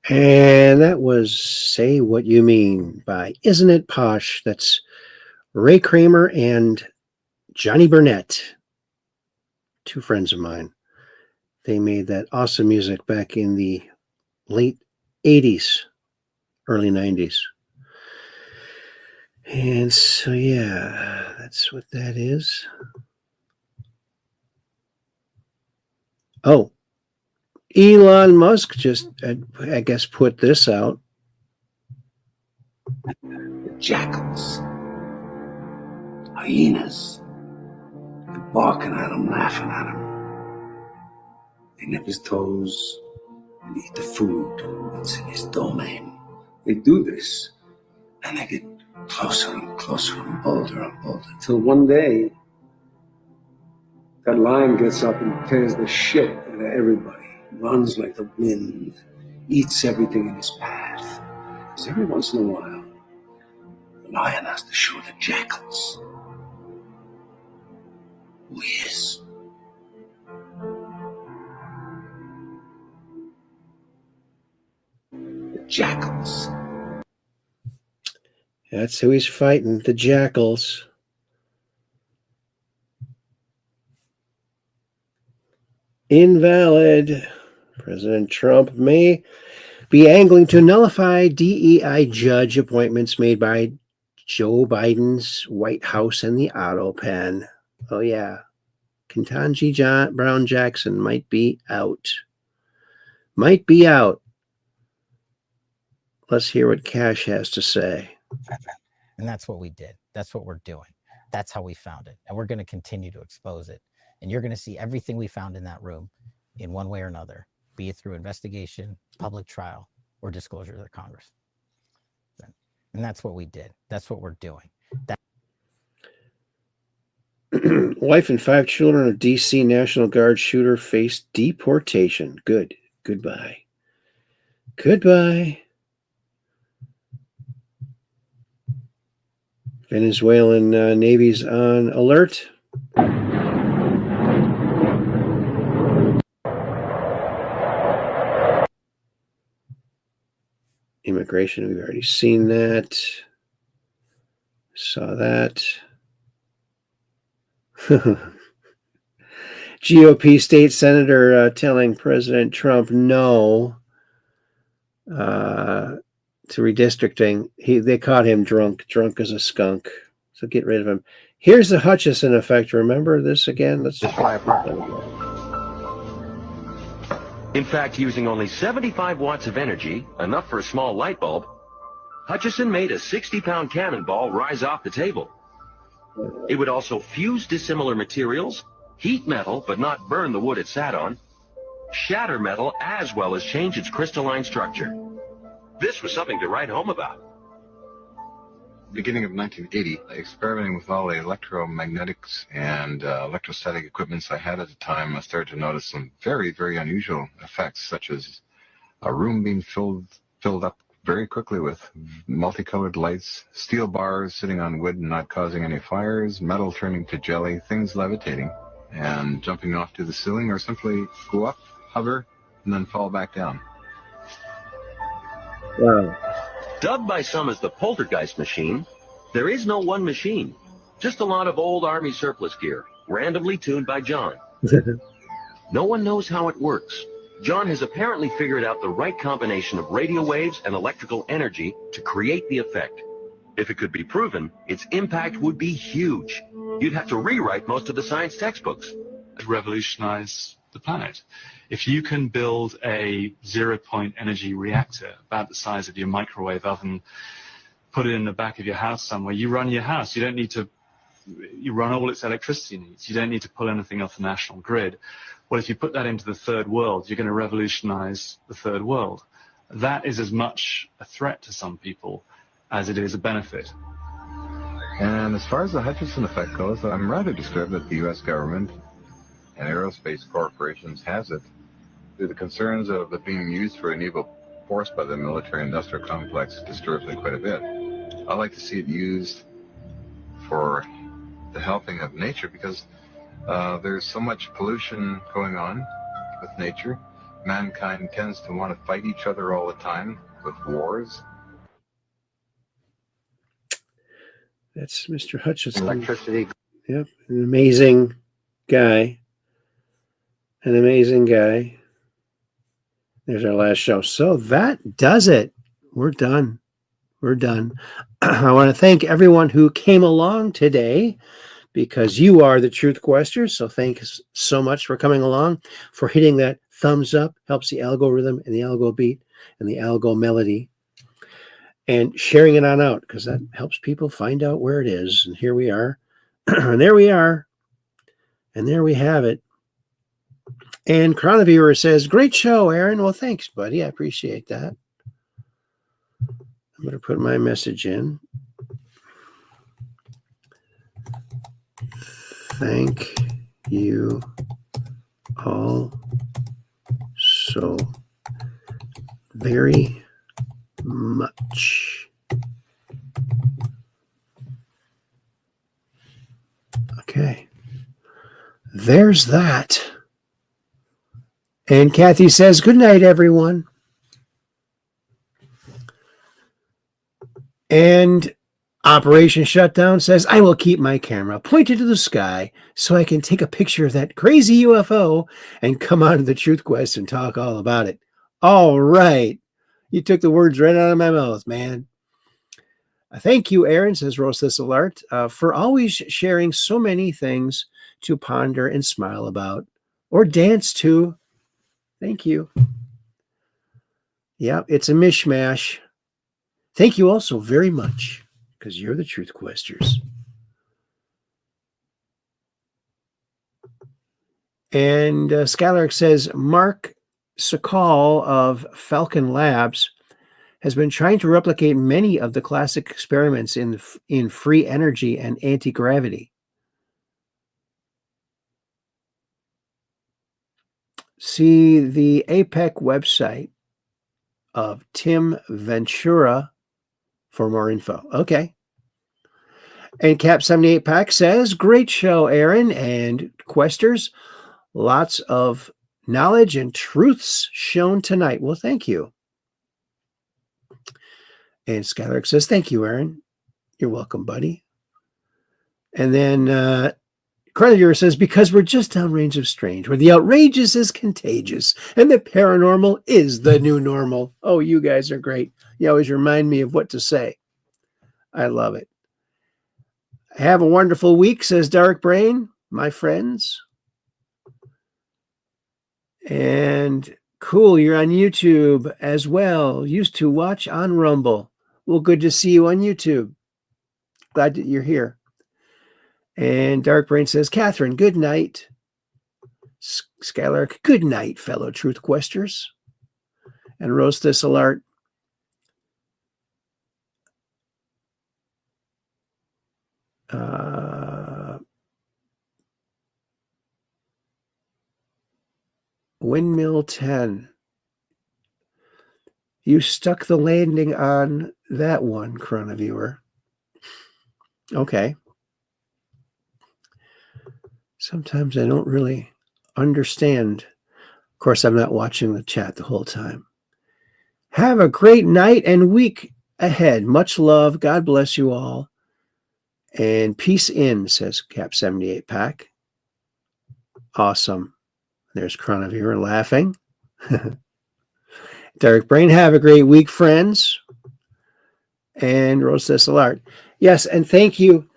And that was Say What You Mean by Isn't It Posh? That's Ray Kramer and Johnny Burnett, two friends of mine. They made that awesome music back in the late 80s, early 90s. And so, yeah, that's what that is. Oh, Elon Musk just, I guess, put this out. Jackals, hyenas, they're barking at him, laughing at him. They nip his toes and eat the food that's in his domain. They do this, and they get closer and closer and bolder, till one day, that lion gets up and tears the shit out of everybody, runs like the wind, eats everything in his path. Because every once in a while, the lion has to show the jackals who he is. The jackals. That's who he's fighting, the jackals. Invalid. President Trump may be angling to nullify DEI judge appointments made by Joe Biden's White House and the Auto Pen. Oh, yeah. Ketanji Brown Jackson might be out. Might be out. Let's hear what Cash has to say. And that's what we did. That's what we're doing. That's how we found it. And we're going to continue to expose it. And you're going to see everything we found in that room in one way or another, be it through investigation, public trial, or disclosure to the Congress. And that's what we did. That's what we're doing. Wife and 5 children of D.C. National Guard shooter face deportation. Good. Goodbye. Goodbye. Venezuelan Navy's on alert. Immigration, we've already seen that. Saw that. GOP state senator telling President Trump no to redistricting. They caught him drunk as a skunk. So get rid of him. Here's the Hutchison effect. Remember this again? Let's just fly apart. In fact, using only 75 watts of energy, enough for a small light bulb, Hutchison made a 60-pound cannonball rise off the table. It would also fuse dissimilar materials, heat metal but not burn the wood it sat on, shatter metal as well as change its crystalline structure. This was something to write home about. Beginning of 1980, experimenting with all the electromagnetics and electrostatic equipments I had at the time, I started to notice some very, very unusual effects, such as a room being filled up very quickly with multicolored lights, steel bars sitting on wood and not causing any fires, metal turning to jelly, things levitating and jumping off to the ceiling, or simply go up, hover, and then fall back down. Wow. Dubbed by some as the poltergeist machine, there is no one machine, just a lot of old Army surplus gear, randomly tuned by John. No one knows how it works. John has apparently figured out the right combination of radio waves and electrical energy to create the effect. If it could be proven, its impact would be huge. You'd have to rewrite most of the science textbooks. Revolutionize the planet. If you can build a zero-point energy reactor about the size of your microwave oven, put it in the back of your house somewhere, you run your house. You don't need to, you run all its electricity needs. You don't need to pull anything off the national grid. Well, if you put that into the third world, you're going to revolutionize the third world. That is as much a threat to some people as it is a benefit. And as far as the Hutchison effect goes, I'm rather disturbed that the U.S. government and aerospace corporations has it through the concerns of it being used for an evil force by the military-industrial complex disturbs me quite a bit. I like to see it used for the helping of nature, because there's so much pollution going on with nature. mankind tends to want to fight each other all the time with wars. That's Mr. Hutchison. Electricity. Yep, an amazing guy. An amazing guy. There's our last show. So that does it. We're done. We're done. I want to thank everyone who came along today, because you are the Truth Questers. So thanks so much for coming along, for hitting that thumbs up. Helps the algo rhythm and the algo beat and the algo melody. And sharing it on out, because that helps people find out where it is. And here we are. And there we are. And there we have it. And Chronoviewer says, great show, Aaron. Well, thanks, buddy. I appreciate that. I'm going to put my message in. Thank you all so very much. Okay. There's that. And Kathy says, good night, everyone. And Operation Shutdown says, I will keep my camera pointed to the sky so I can take a picture of that crazy UFO and come on to the Truth Quest and talk all about it. All right. You took the words right out of my mouth, man. Thank you, Aaron, says Rose Thistle Art, for always sharing so many things to ponder and smile about or dance to. Thank you. Yeah, it's a mishmash. Thank you also very much, because you're the Truth Questers. And Skylark says, Mark Sokal of Falcon Labs has been trying to replicate many of the classic experiments in free energy and anti-gravity. See the APEC website of Tim Ventura for more info. Okay. And Cap78 Pack says, great show, Aaron and Questers. Lots of knowledge and truths shown tonight. Well, thank you. And Skylark says, thank you, Aaron. You're welcome, buddy. And then Creditor says, because we're just downrange of strange, where the outrageous is contagious and the paranormal is the new normal. Oh, you guys are great. You always remind me of what to say. I love it. Have a wonderful week, says Dark Brain, my friends. And cool, you're on YouTube as well. Used to watch on Rumble. Well, good to see you on YouTube. Glad that you're here. And Dark Brain says, Catherine, good night. Skylark, good night, fellow Truth Questers. And Rose Thistle Art, Windmill 10. You stuck the landing on that one, Chronoviewer. Okay. Sometimes I don't really understand. Of course, I'm not watching the chat the whole time. Have a great night and week ahead. Much love. God bless you all. And peace in, says Cap78 Pack. Awesome. There's Chronoviewer laughing. Dark Brain, have a great week, friends. And Rose Thistle Art. Yes, and thank you.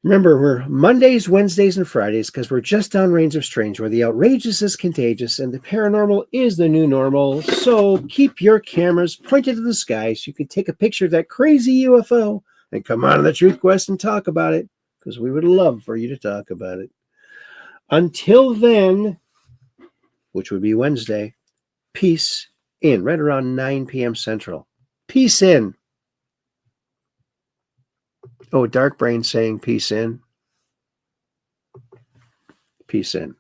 Remember, we're Mondays, Wednesdays, and Fridays because we're just downrange of strange, where the outrageous is contagious and the paranormal is the new normal. So keep your cameras pointed to the sky so you can take a picture of that crazy UFO and come on to the Truth Quest and talk about it, because we would love for you to talk about it. Until then, which would be Wednesday, peace in, right around 9 p.m. Central. Peace in. Oh, Dark Brain saying peace in. Peace in.